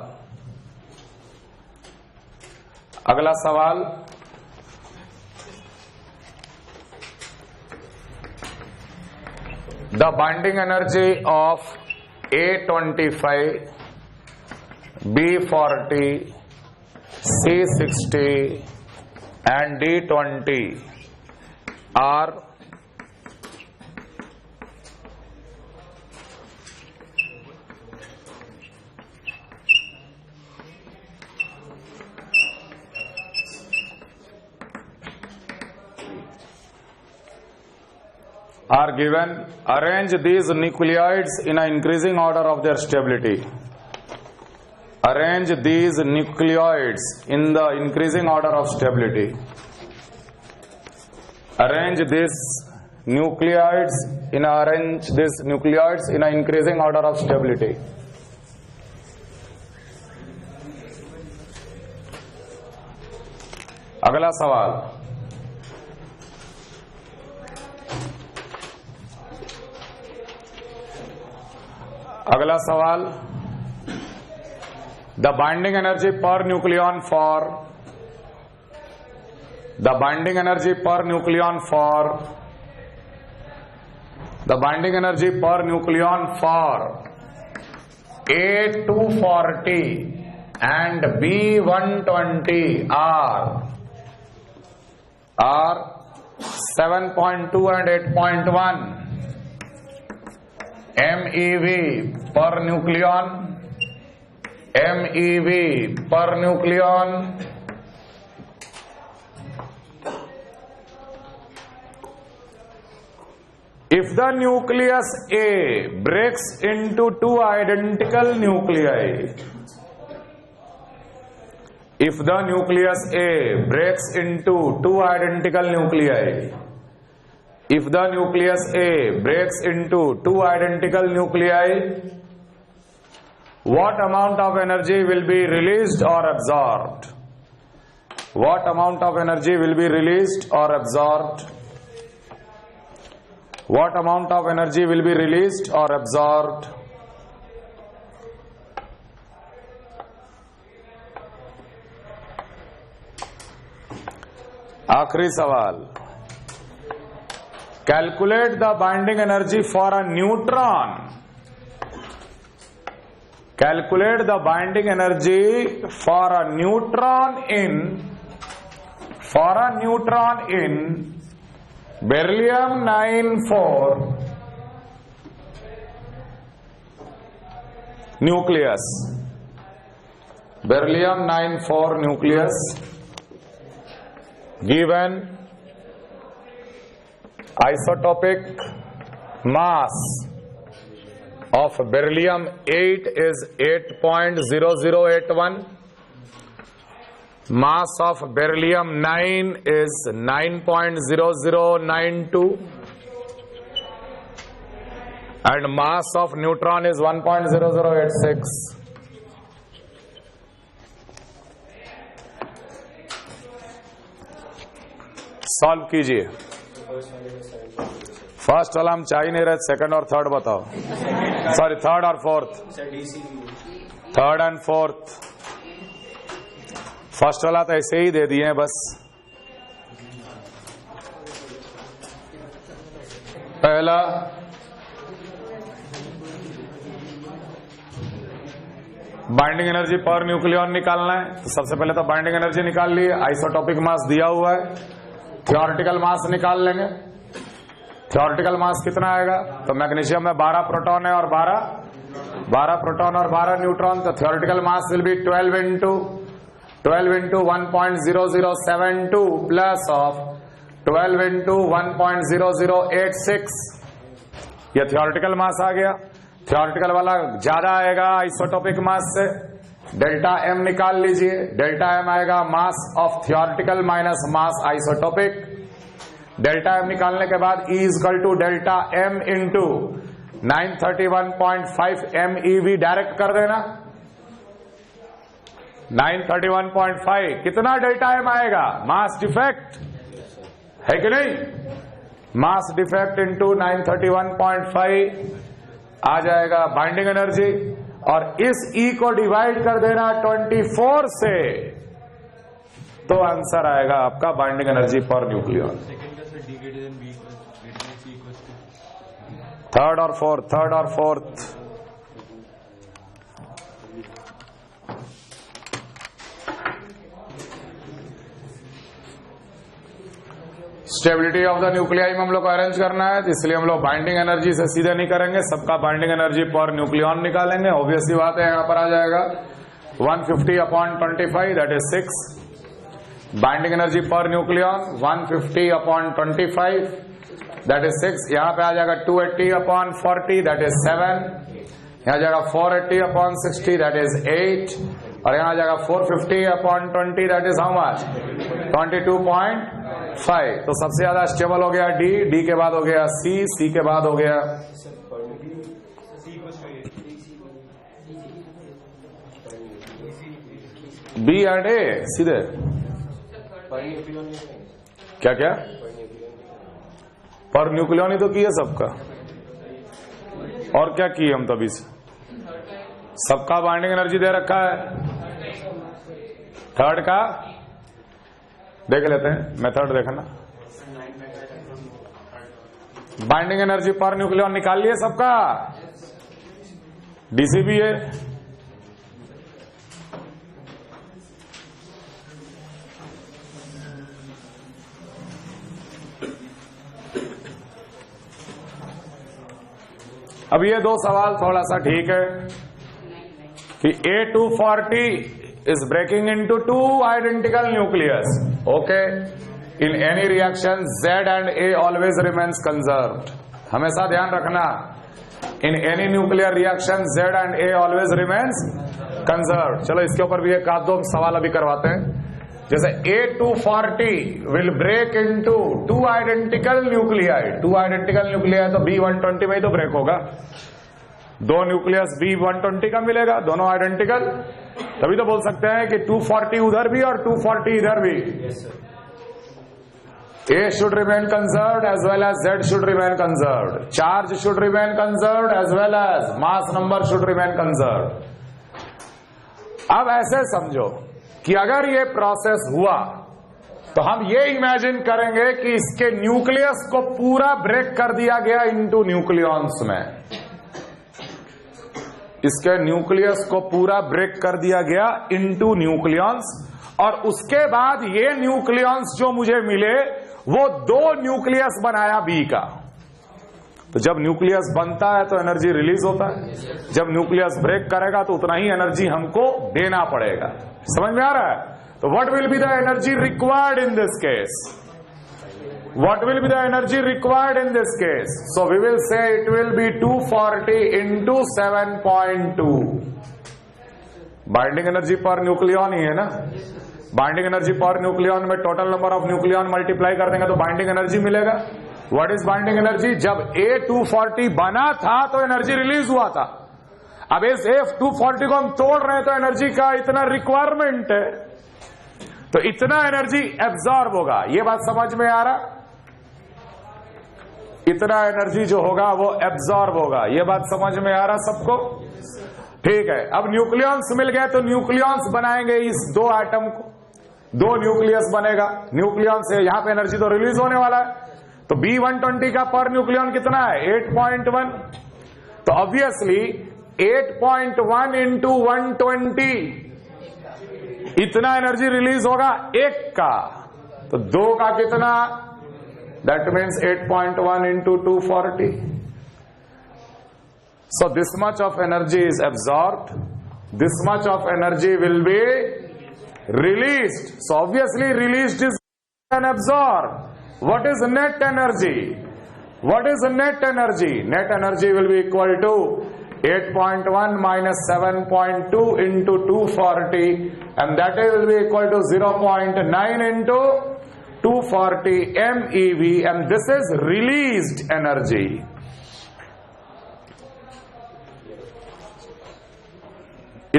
the binding energy of A25, B40, C60 and D20 are are given. Arrange these nucleoids in an increasing order of their stability. Arrange these nucleoids in the increasing order of stability. Arrange these nucleoids in an increasing order of stability. अगला सवाल, the binding energy per nucleon for A240 and B120 are 7.2 and 8.1 MeV per nucleon. If the nucleus A breaks into two identical nuclei, what amount of energy will be released or absorbed? आखिरी सवाल, calculate the binding energy for a neutron. Calculate the binding energy for a neutron in beryllium-94 nucleus. Beryllium-94 nucleus given isotopic mass of beryllium-8 is 8.0081, mass of beryllium-9 is 9.0092, and mass of neutron is 1.0086. Solve कीजिए। First वाला हम चाह ही नहीं रहे, second और third बताओ। Sorry, third और fourth. Third and fourth. First वाला तो ऐसे ही दे दिए हैं बस। पहला बाइंडिंग एनर्जी पर न्यूक्लियॉन निकालना है, तो सबसे पहले तो बाइंडिंग एनर्जी निकाल ली। आइसोटॉपिक मास दिया हुआ है, थ्योरेटिकल मास निकाल लेंगे। थ्योरेटिकल मास कितना आएगा? तो मैग्नीशियम में 12 प्रोटॉन है और 12 प्रोटॉन और 12 न्यूट्रॉन, तो theoretical mass will be 12 into 1.0072 plus of 12 into 1.0086। ये थ्योरेटिकल मास आ गया। थ्योरेटिकल वाला ज्यादा आएगा आइसोटॉपिक मास से, डेल्टा एम निकाल लीजिए। डेल्टा एम आएगा mass of theoretical minus mass isotopic. Delta M निकालने के बाद E equal to delta M into 931.5 MeV direct कर देना। 931.5 कितना डेल्टा एम आएगा? मास डिफेक्ट है कि नहीं? मास डिफेक्ट इंटू 931.5 आ जाएगा बाइंडिंग एनर्जी, और इस E को डिवाइड कर देना 24 से, तो आंसर आएगा आपका बाइंडिंग एनर्जी पर न्यूक्लियॉन। थर्ड और fourth. Stability of the nuclei में हम लोग को अरेंज करना है, तो इसलिए हम लोग बाइंडिंग एनर्जी से सीधे नहीं करेंगे, सबका बाइंडिंग एनर्जी पर न्यूक्लियॉन निकालेंगे। ऑब्वियस सी बात है, यहां पर आ जाएगा 150/25 दैट इज 6। बाइंडिंग एनर्जी पर न्यूक्लियॉन 150/25 दैट इज 6, यहां पे आ जाएगा 280/40 दैट इज 7, यहां जाएगा 480/60 दैट इज 8, और यहां आ जाएगा 450/20 दैट इज हाउ मच 22.5। तो सबसे ज्यादा स्टेबल हो गया डी, डी के बाद हो गया सी, सी के बाद हो गया बी एंड ए सीधे। क्या क्या पर न्यूक्लियन ही तो किया सबका, और क्या किए हम तभी से, सबका बाइंडिंग एनर्जी दे रखा है। थर्ड का देख लेते हैं, मेथड देखना। बाइंडिंग एनर्जी पर न्यूक्लियन निकाल लिए सबका, डीसी भी है। अब ये दो सवाल थोड़ा सा ठीक है कि A240 is breaking into two identical nucleus. Okay, in any reaction Z and A always remains conserved. हमेशा ध्यान रखना, in any nuclear reaction Z and A always remains conserved. चलो इसके ऊपर भी एक आध दो सवाल अभी करवाते हैं। जैसे A240 will break into two identical nuclei, two identical nuclei तो B120 में ही तो ब्रेक होगा, दो न्यूक्लियस B120 का मिलेगा, दोनों आइडेंटिकल, तभी तो बोल सकते हैं कि 240 उधर भी और 240 इधर भी। A should remain conserved as well as Z should remain conserved. Charge should remain conserved as well as mass number should remain conserved. अब ऐसे समझो कि अगर ये प्रोसेस हुआ तो हम ये इमेजिन करेंगे कि इसके न्यूक्लियस को पूरा ब्रेक कर दिया गया इनटू न्यूक्लियॉन्स में, इसके न्यूक्लियस को पूरा ब्रेक कर दिया गया इनटू न्यूक्लियॉन्स, और उसके बाद ये न्यूक्लियॉन्स जो मुझे मिले वो दो न्यूक्लियस बनाया बी का। तो जब न्यूक्लियस बनता है तो एनर्जी रिलीज होता है, जब न्यूक्लियस ब्रेक करेगा तो उतना ही एनर्जी हमको देना पड़ेगा। समझ में आ रहा है? तो what will be the energy required in this case? What will be the energy required in this case? So we will say it will be 240 into 7.2. Binding energy per nucleon ही है ना, बाइंडिंग एनर्जी पर न्यूक्लियन में total number of nucleon multiply कर देंगे तो binding energy मिलेगा। What is binding energy? जब A240 बना था तो एनर्जी रिलीज हुआ था, अब इस A240 को हम तोड़ रहे हैं तो एनर्जी का इतना रिक्वायरमेंट है, तो इतना एनर्जी एब्जॉर्ब होगा। ये बात समझ में आ रहा? इतना एनर्जी जो होगा वो एब्जॉर्ब होगा, ये बात समझ में आ रहा सबको? ठीक है। अब न्यूक्लियॉन्स मिल गए तो न्यूक्लियॉन्स बनाएंगे इस दो एटम को, दो न्यूक्लियस बनेगा। न्यूक्लियॉन से यहां पे एनर्जी तो रिलीज होने वाला है, तो B120 का पर न्यूक्लियन कितना है? 8.1। तो ऑब्वियसली 8.1 इंटू 120 इतना एनर्जी रिलीज होगा एक का, तो दो का कितना? That means 8.1 into 240. So this much of energy is absorbed, this much of energy will be released. So obviously released is and absorbed. What is net energy? What is net energy? Net energy will be equal to 8.1 minus 7.2 into 240, and that will be equal to 0.9 into 240 MeV, and this is released energy.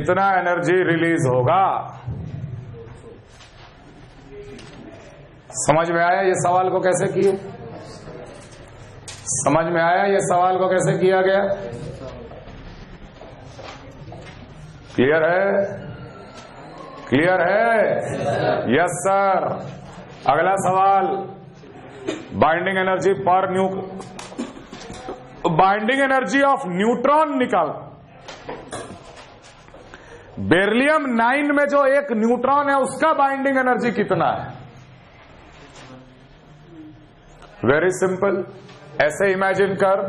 इतना energy release होगा। समझ में आया ये सवाल को कैसे किए? समझ में आया ये सवाल को कैसे किया गया? क्लियर है? क्लियर है? Yes sir. अगला सवाल, बाइंडिंग एनर्जी पर बाइंडिंग एनर्जी ऑफ न्यूट्रॉन निकाल। बेरिलियम 9 में जो एक न्यूट्रॉन है उसका बाइंडिंग एनर्जी कितना है? वेरी सिंपल, ऐसे इमेजिन कर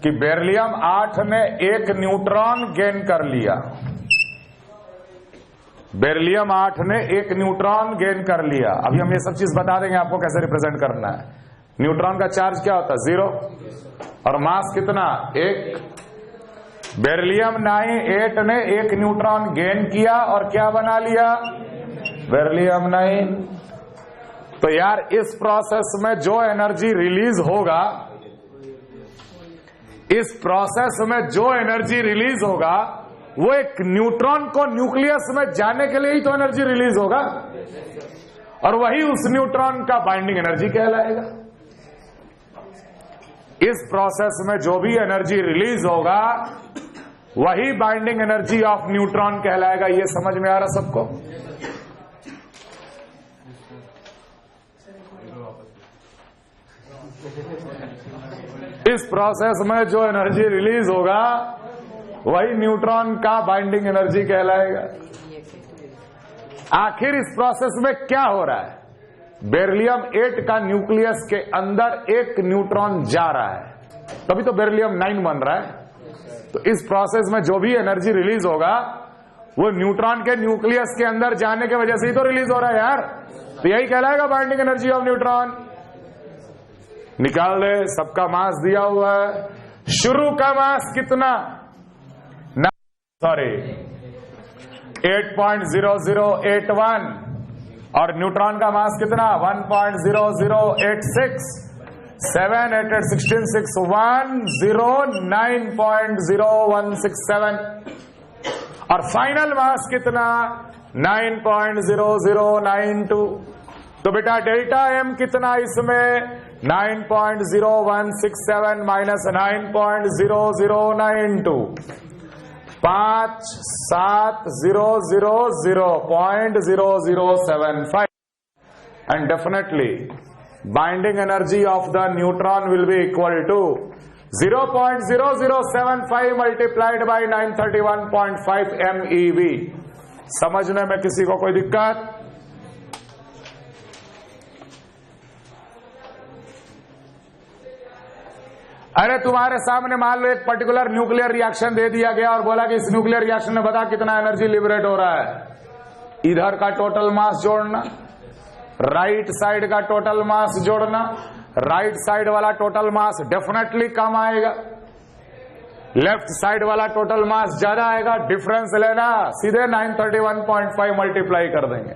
कि बेरिलियम 8 ने एक न्यूट्रॉन गेन कर लिया, बेरिलियम 8 ने एक न्यूट्रॉन गेन कर लिया। अभी हम ये सब चीज बता देंगे आपको कैसे रिप्रेजेंट करना है। न्यूट्रॉन का चार्ज क्या होता है? 0 और मास कितना? 1। बेरिलियम 8 ने 1 न्यूट्रॉन गेन किया और क्या बना लिया? बेरिलियम 9। तो यार इस प्रोसेस में जो एनर्जी रिलीज होगा, इस प्रोसेस में जो एनर्जी रिलीज होगा वो एक न्यूट्रॉन को न्यूक्लियस में जाने के लिए ही तो एनर्जी रिलीज होगा, और वही उस न्यूट्रॉन का बाइंडिंग एनर्जी कहलाएगा। इस प्रोसेस में जो भी एनर्जी रिलीज होगा वही बाइंडिंग एनर्जी ऑफ न्यूट्रॉन कहलाएगा। ये समझ में आ रहा सबको? इस प्रोसेस में जो एनर्जी रिलीज होगा वही न्यूट्रॉन का बाइंडिंग एनर्जी कहलाएगा। आखिर इस प्रोसेस में क्या हो रहा है? बेरिलियम 8 का न्यूक्लियस के अंदर 1 न्यूट्रॉन जा रहा है, तभी तो बेरिलियम 9 बन रहा है। तो इस प्रोसेस में जो भी एनर्जी रिलीज होगा वो न्यूट्रॉन के न्यूक्लियस के अंदर जाने की वजह से ही तो रिलीज हो रहा है यार। तो यही कहलाएगा बाइंडिंग एनर्जी ऑफ न्यूट्रॉन। निकाल दे, सबका मास दिया हुआ है। शुरू का मास कितना? 8.0081 और न्यूट्रॉन का मास कितना? 1.0086। 7 8 8 16 6 109.0167 और फाइनल मास कितना? 9.0092। तो बेटा डेल्टा एम कितना इसमें? 9.0167 minus 9.0092, 57000.0075, and definitely binding energy of the neutron will be equal to 0.0075 multiplied by 931.5 MeV। समझने में किसी को कोई दिक्कत? अरे तुम्हारे सामने मान लो एक पर्टिकुलर न्यूक्लियर रिएक्शन दे दिया गया और बोला कि इस न्यूक्लियर रिएक्शन में बता कितना एनर्जी लिबरेट हो रहा है। इधर का टोटल मास जोड़ना, राइट साइड का टोटल मास जोड़ना। राइट साइड वाला टोटल मास डेफिनेटली कम आएगा, लेफ्ट साइड वाला टोटल मास ज्यादा आएगा। डिफरेंस लेना, सीधे 931.5 मल्टीप्लाई कर देंगे।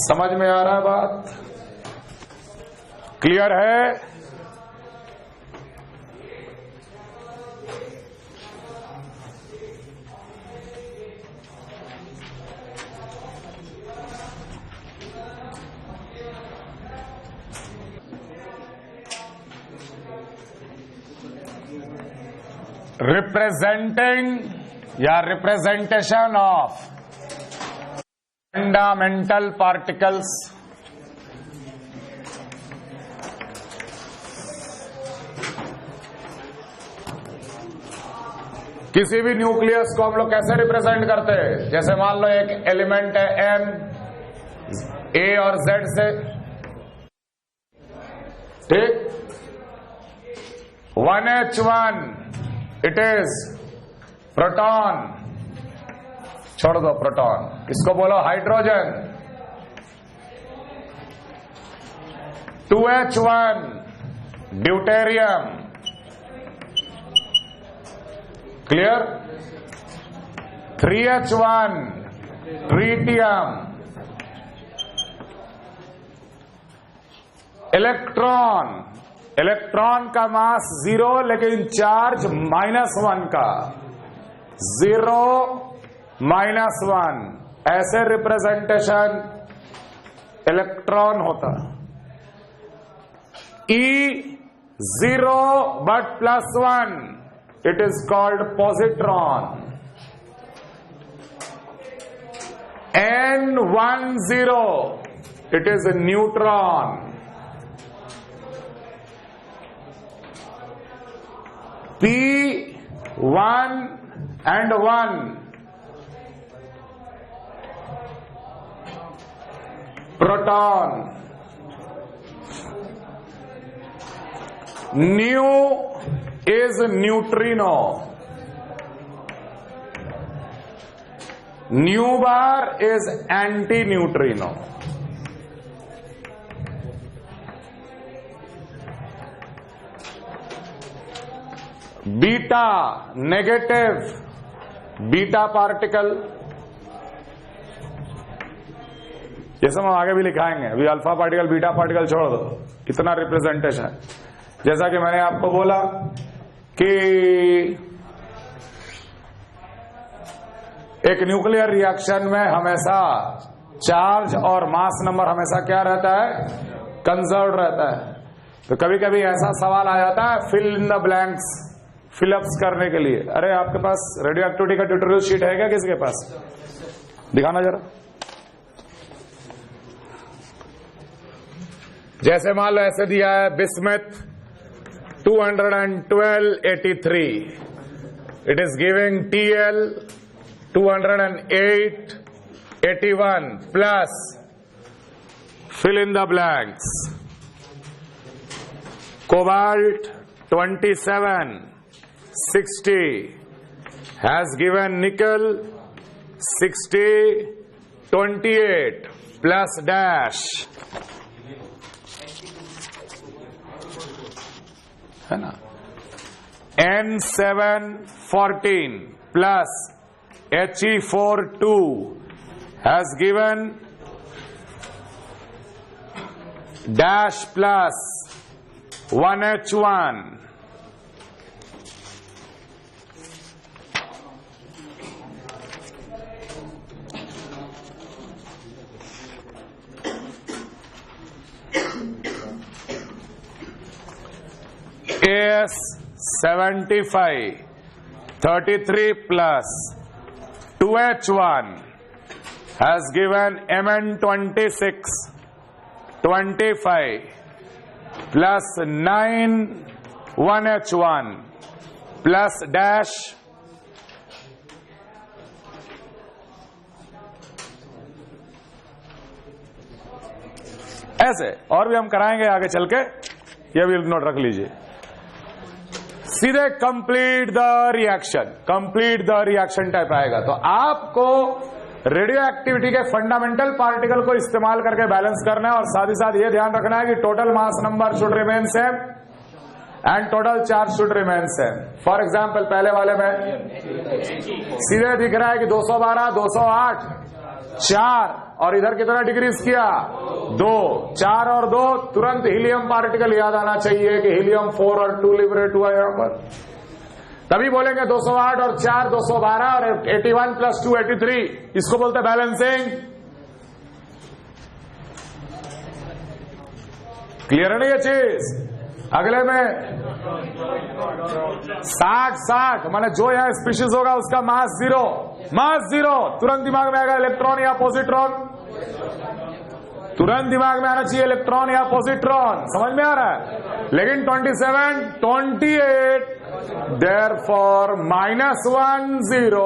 समझ में आ रहा है बात? क्लियर है? रिप्रेजेंटिंग या रिप्रेजेंटेशन ऑफ फंडामेंटल पार्टिकल्स। किसी भी न्यूक्लियस को हम लोग कैसे रिप्रेजेंट करते हैं? जैसे मान लो एक एलिमेंट है M, A और Z से, ठीक? 1H1 इट इज प्रोटॉन, छोड़ दो प्रोटॉन, इसको बोलो hydrogen. 2H1 deuterium, clear? 3H1 tritium. Electron, electron का मास 0 लेकिन चार्ज -1 का, 0 -1, ऐसे रिप्रेजेंटेशन इलेक्ट्रॉन होता। E0 but +1, it is called positron. N10, it is a neutron. P1 and 1, proton. Nu is neutrino. Nu bar is anti-neutrino. Beta negative beta particle, ये सब हम आगे भी लिखाएंगे, अभी अल्फा पार्टिकल बीटा पार्टिकल छोड़ दो, इतना रिप्रेजेंटेशन। जैसा कि मैंने आपको बोला कि एक न्यूक्लियर रिएक्शन में हमेशा चार्ज और मास नंबर हमेशा क्या रहता है, कंजर्व रहता है। तो कभी कभी ऐसा सवाल आ जाता है fill in the blanks, fill ups करने के लिए। अरे आपके पास रेडियो एक्टिविटी का ट्यूटोरियल शीट है क्या किसके पास, दिखाना जरा। जैसे मान लो ऐसे दिया है bismuth 212-83, it is giving TL 208-81 plus fill in the blanks, cobalt 27-60 has given nickel 60-28 plus dash, है ना, N714 plus He42 has given dash plus 1H1, AS75 33 plus 2H1 has given Mn26 25 plus 9 1H1 plus dash ऐसे और भी हम कराएंगे आगे चल के, ये भी नोट रख लीजिए। सीधे कंप्लीट द रिएक्शन टाइप आएगा। तो आपको रेडियो एक्टिविटी के फंडामेंटल पार्टिकल को इस्तेमाल करके बैलेंस करना है, और साथ ही साथ ये ध्यान रखना है कि total mass number should remain same and total charge should remain same. For example पहले वाले में सीधे दिख रहा है कि 212, 208, 4, और इधर कितना डिक्रीज किया, 2, 4 और 2, तुरंत हीलियम पार्टिकल याद आना चाहिए कि हीलियम 4 और 2 लिबरेट हुआ यहां पर। तभी बोलेंगे 208 और 4 212 और 81 प्लस 2 83, इसको बोलते हैं बैलेंसिंग। क्लियर है ना ये चीज। अगले में 60 माने जो यहां स्पीशीज होगा उसका मास जीरो, तुरंत दिमाग में आएगा इलेक्ट्रॉन या पॉजिट्रॉन, तुरंत दिमाग में आना चाहिए इलेक्ट्रॉन या पॉजिट्रॉन, समझ में आ रहा है। लेकिन 27 28 therefore -1 0,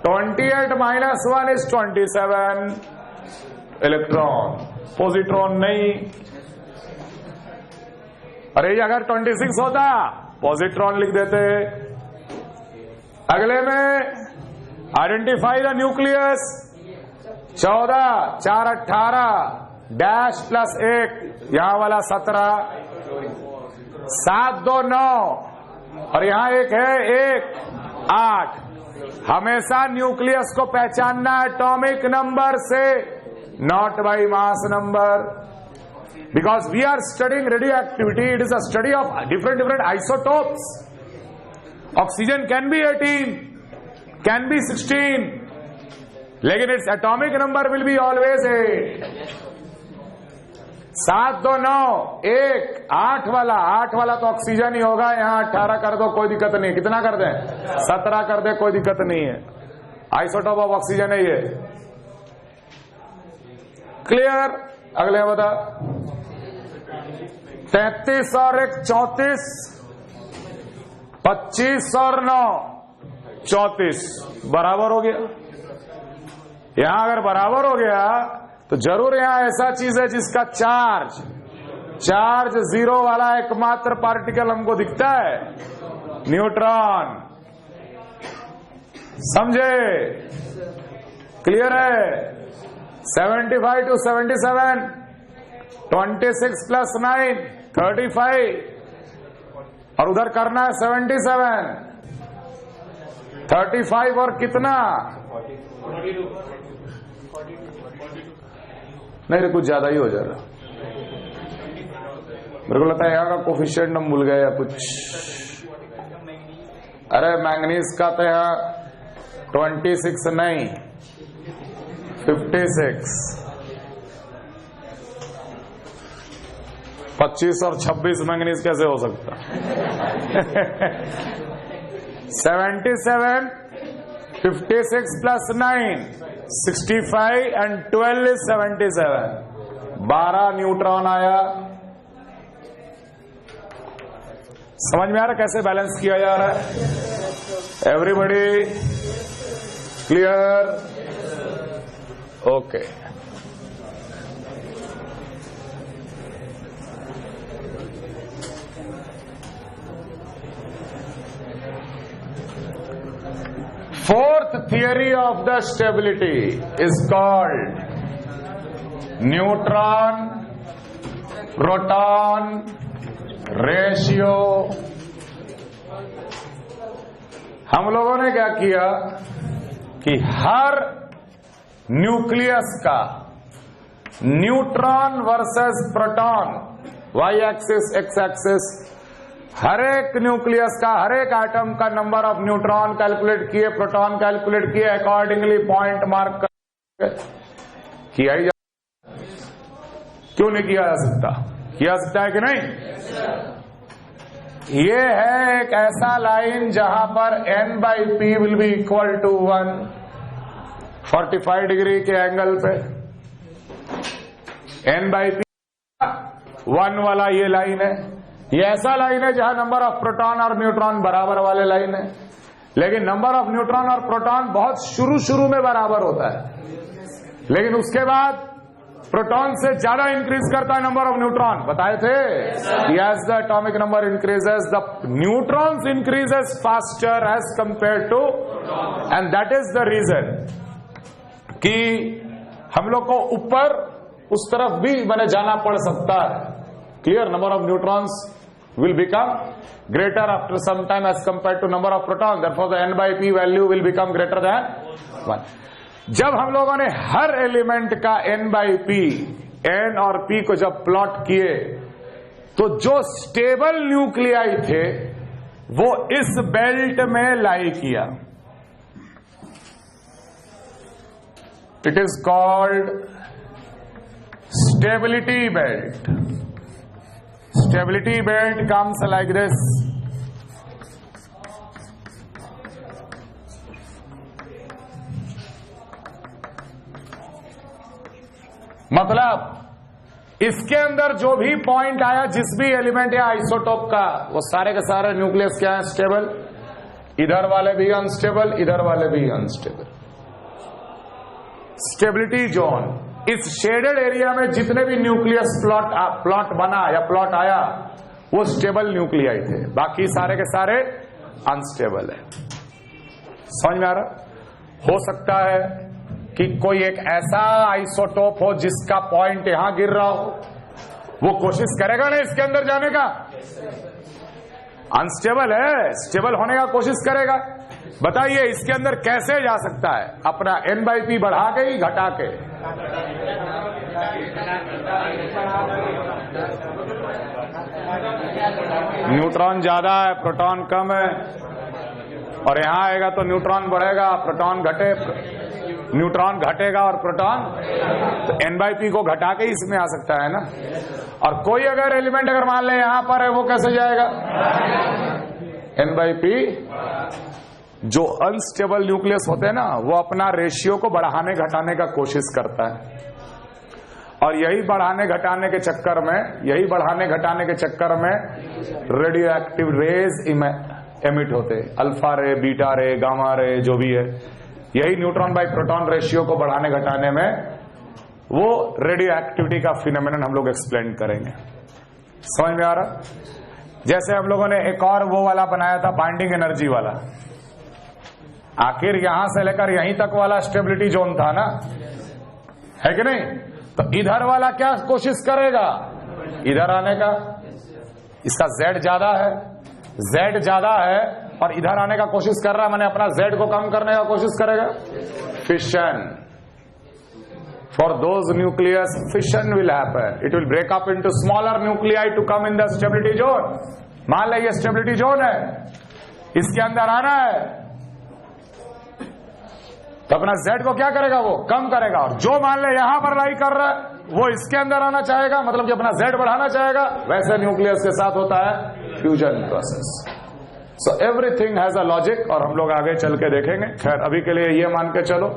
28 -1 is 27 इलेक्ट्रॉन, पॉजिट्रॉन नहीं। अरे ये अगर 26 होता पॉजिट्रॉन लिख देते। अगले में identify the nucleus 14 4 18 dash plus 1, यहां वाला 17 7 2 9 और यहां एक है 1 8। हमेशा न्यूक्लियस को पहचानना एटॉमिक नंबर से, not by mass number, because we are studying radioactivity. It is a study of different isotopes. Oxygen can be 18, can be 16, लेकिन its atomic number will be always 8. 7 2 9 1 8 वाला तो ऑक्सीजन ही होगा। यहां 18 कर दो कोई दिक्कत नहीं, कितना कर दें 17 कर दे कोई दिक्कत नहीं है, आइसोटोप ऑफ ऑक्सीजन है ये। क्लियर। अगले बता 33 और 1 34, 25 और 9 34, बराबर हो गया। यहां अगर बराबर हो गया तो जरूर यहां ऐसा चीज है जिसका चार्ज 0 वाला एकमात्र पार्टिकल हमको दिखता है, न्यूट्रॉन। समझे? क्लियर है। 75 to 77, 26 plus 9 35 और उधर करना है 77, 35 और कितना, नहीं रे कुछ ज्यादा ही हो जा रहा, मेरे को लगता है यहाँ का कोफिशिएंट हम भूल गए या कुछ। अरे मैंगनीज का तो यहाँ 26 नहीं 56, 25 और 26 मैंगनीज कैसे हो सकता 77, 56 plus 9, 65 and 12 is 77, 12 न्यूट्रॉन आया। समझ में आ रहा कैसे बैलेंस किया जा रहा है? Everybody clear? Okay. Fourth theory of the stability is called neutron proton ratio। हम लोगों ने क्या किया कि हर न्यूक्लियस का neutron versus proton, Y axis X axis, हर एक न्यूक्लियस का हर एक एटम का नंबर ऑफ न्यूट्रॉन कैलकुलेट किए, प्रोटॉन कैलकुलेट किए, अकॉर्डिंगली पॉइंट मार्क किया ही जा। क्यों नहीं किया जा सकता? किया जा सकता है कि नहीं? ये है एक ऐसा लाइन जहां पर n/p will be equal to 1, 45 degree के एंगल पे n/p 1 वाला ये लाइन है। ये ऐसा लाइन है जहां नंबर ऑफ प्रोटॉन और न्यूट्रॉन बराबर वाले लाइन है, लेकिन नंबर ऑफ न्यूट्रॉन और प्रोटॉन बहुत शुरू में बराबर होता है, लेकिन उसके बाद प्रोटॉन से ज्यादा इंक्रीज करता है नंबर ऑफ न्यूट्रॉन। बताए थे? Yes, the atomic number increases, the neutrons increases faster as compare to, and that is the reason कि हम लोग को ऊपर उस तरफ भी मैंने जाना पड़ सकता है। Clear? Number of neutrons will become greater after some time as compared to number of protons, therefore the n/p value will become greater than 1। जब हम लोगों ने हर एलिमेंट का n/p, n और p को जब प्लॉट किए तो जो स्टेबल न्यूक्लियाई थे वो इस बेल्ट में लाई किया। It is called stability belt. Stability belt comes like this। मतलब इसके अंदर जो भी पॉइंट आया, जिस भी एलिमेंट या आइसोटोप का, वो सारे के सारे न्यूक्लियस क्या है? स्टेबल। इधर वाले भी अनस्टेबल, इधर वाले भी अनस्टेबल। स्टेबिलिटी जोन, इस शेडेड एरिया में जितने भी न्यूक्लियस प्लॉट बना या प्लॉट आया वो स्टेबल न्यूक्लियाई थे, बाकी सारे के सारे अनस्टेबल है। समझ में आ रहा? हो सकता है कि कोई एक ऐसा आइसोटोप हो जिसका पॉइंट यहां गिर रहा हो, वो कोशिश करेगा ना इसके अंदर जाने का। अनस्टेबल है, स्टेबल होने का कोशिश करेगा। बताइए इसके अंदर कैसे जा सकता है? अपना n/p बढ़ा के ही घटा के? न्यूट्रॉन ज्यादा है, प्रोटॉन कम है, और यहां आएगा तो न्यूट्रॉन बढ़ेगा, प्रोटॉन घटे, न्यूट्रॉन घटेगा और प्रोटॉन, तो n/p को घटा के इसमें आ सकता है ना। और कोई अगर एलिमेंट अगर मान ले यहां पर है, वो कैसे जाएगा? n/p। जो अनस्टेबल न्यूक्लियस होते हैं ना, वो अपना रेशियो को बढ़ाने घटाने का कोशिश करता है, और यही बढ़ाने घटाने के चक्कर में रेडियो एक्टिव रेज एमिट होते हैं, अल्फा रे, बीटा रे, गामा रे, जो भी है। यही न्यूट्रॉन बाई प्रोटॉन रेशियो को बढ़ाने घटाने में वो रेडियो एक्टिविटी का फिनोमेनन हम लोग एक्सप्लेन करेंगे। समझ में आ रहा? जैसे हम लोगों ने एक और वो वाला बनाया था, बाइंडिंग एनर्जी वाला। आखिर यहां से लेकर यहीं तक वाला स्टेबिलिटी जोन था ना, है कि नहीं? तो इधर वाला क्या कोशिश करेगा? इधर आने का। इसका Z ज्यादा है, Z ज्यादा है और इधर आने का कोशिश कर रहा है, मैंने अपना Z को कम करने का कोशिश करेगा, fission. For those nucleus, fission will happen. It will break up into smaller nuclei to come in the stability zone. मान लीजिए स्टेबिलिटी जोन है, इसके अंदर आना है, तो अपना Z को क्या करेगा, वो कम करेगा. और जो मान ले यहां पर लाई कर रहा है वो इसके अंदर आना चाहेगा, मतलब कि अपना Z बढ़ाना चाहेगा. वैसे न्यूक्लियस के साथ होता है fusion process. So everything has a logic, और हम लोग आगे चल के देखेंगे. खैर अभी के लिए ये मान के चलो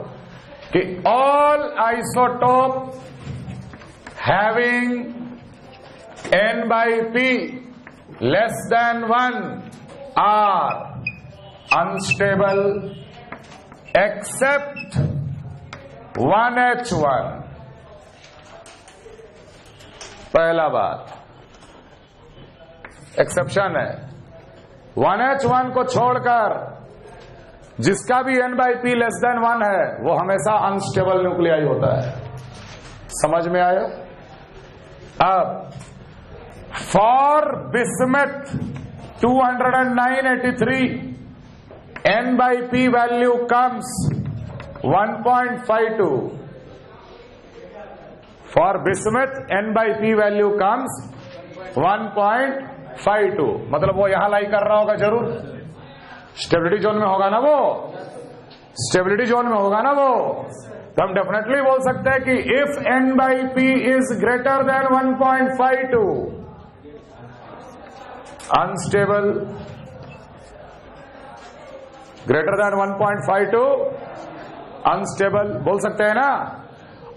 कि all isotope having N/P less than 1 are unstable except 1H1. पहला बात एक्सेप्शन है, 1H1 को छोड़कर जिसका भी N/P लेस देन 1 है वो हमेशा अनस्टेबल न्यूक्लियाई होता है. समझ में आया? अब for bismuth 20983 N/P value comes 1.52. For bismuth N/P value comes 1.52. मतलब वो यहां लाई कर रहा होगा जरूर, स्टेबिलिटी जोन में होगा ना वो, स्टेबिलिटी जोन में होगा ना वो. तो हम डेफिनेटली बोल सकते हैं कि if N/P is greater then 1.52, unstable, greater than 1.52 unstable बोल सकते हैं ना.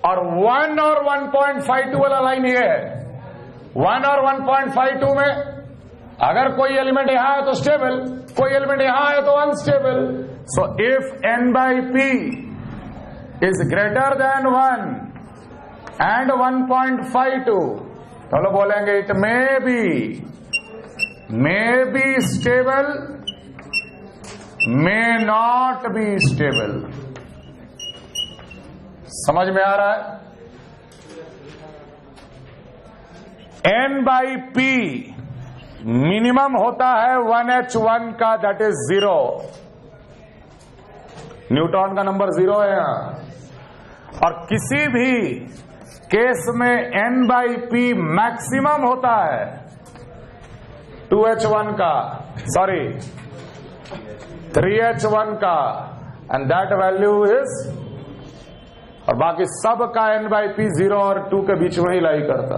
और 1 और 1.52 वाला लाइन ये है, 1 और 1.52 में अगर कोई एलिमेंट यहां है तो स्टेबल, कोई एलिमेंट यहां है तो unstable. So if N/P is greater then 1 and 1.52, तो लोग बोलेंगे it may be stable, may not be stable. समझ में आ रहा है? N/P मिनिमम होता है 1H1 का, दैट इज 0. न्यूट्रॉन का नंबर 0 है यहां. और किसी भी केस में N/P मैक्सिमम होता है 2H1 का, सॉरी 3H1 का, एंड दैट वैल्यू इज, और बाकी सब का N/P 0 और 2 के बीच में ही लाई करता.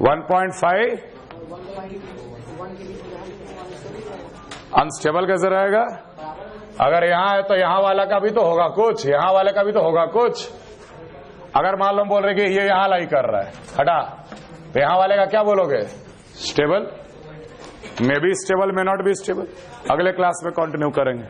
1.5 अनस्टेबल कैसे रहेगा? अगर यहां है तो यहां वाला का भी तो होगा कुछ, यहां वाले का भी तो होगा कुछ. अगर मान लो बोल रहे कि ये यहां लाई कर रहा है, हटा, तो यहां वाले का क्या बोलोगे? Stable, may be stable, may not be stable. अगले क्लास में कंटिन्यू करेंगे.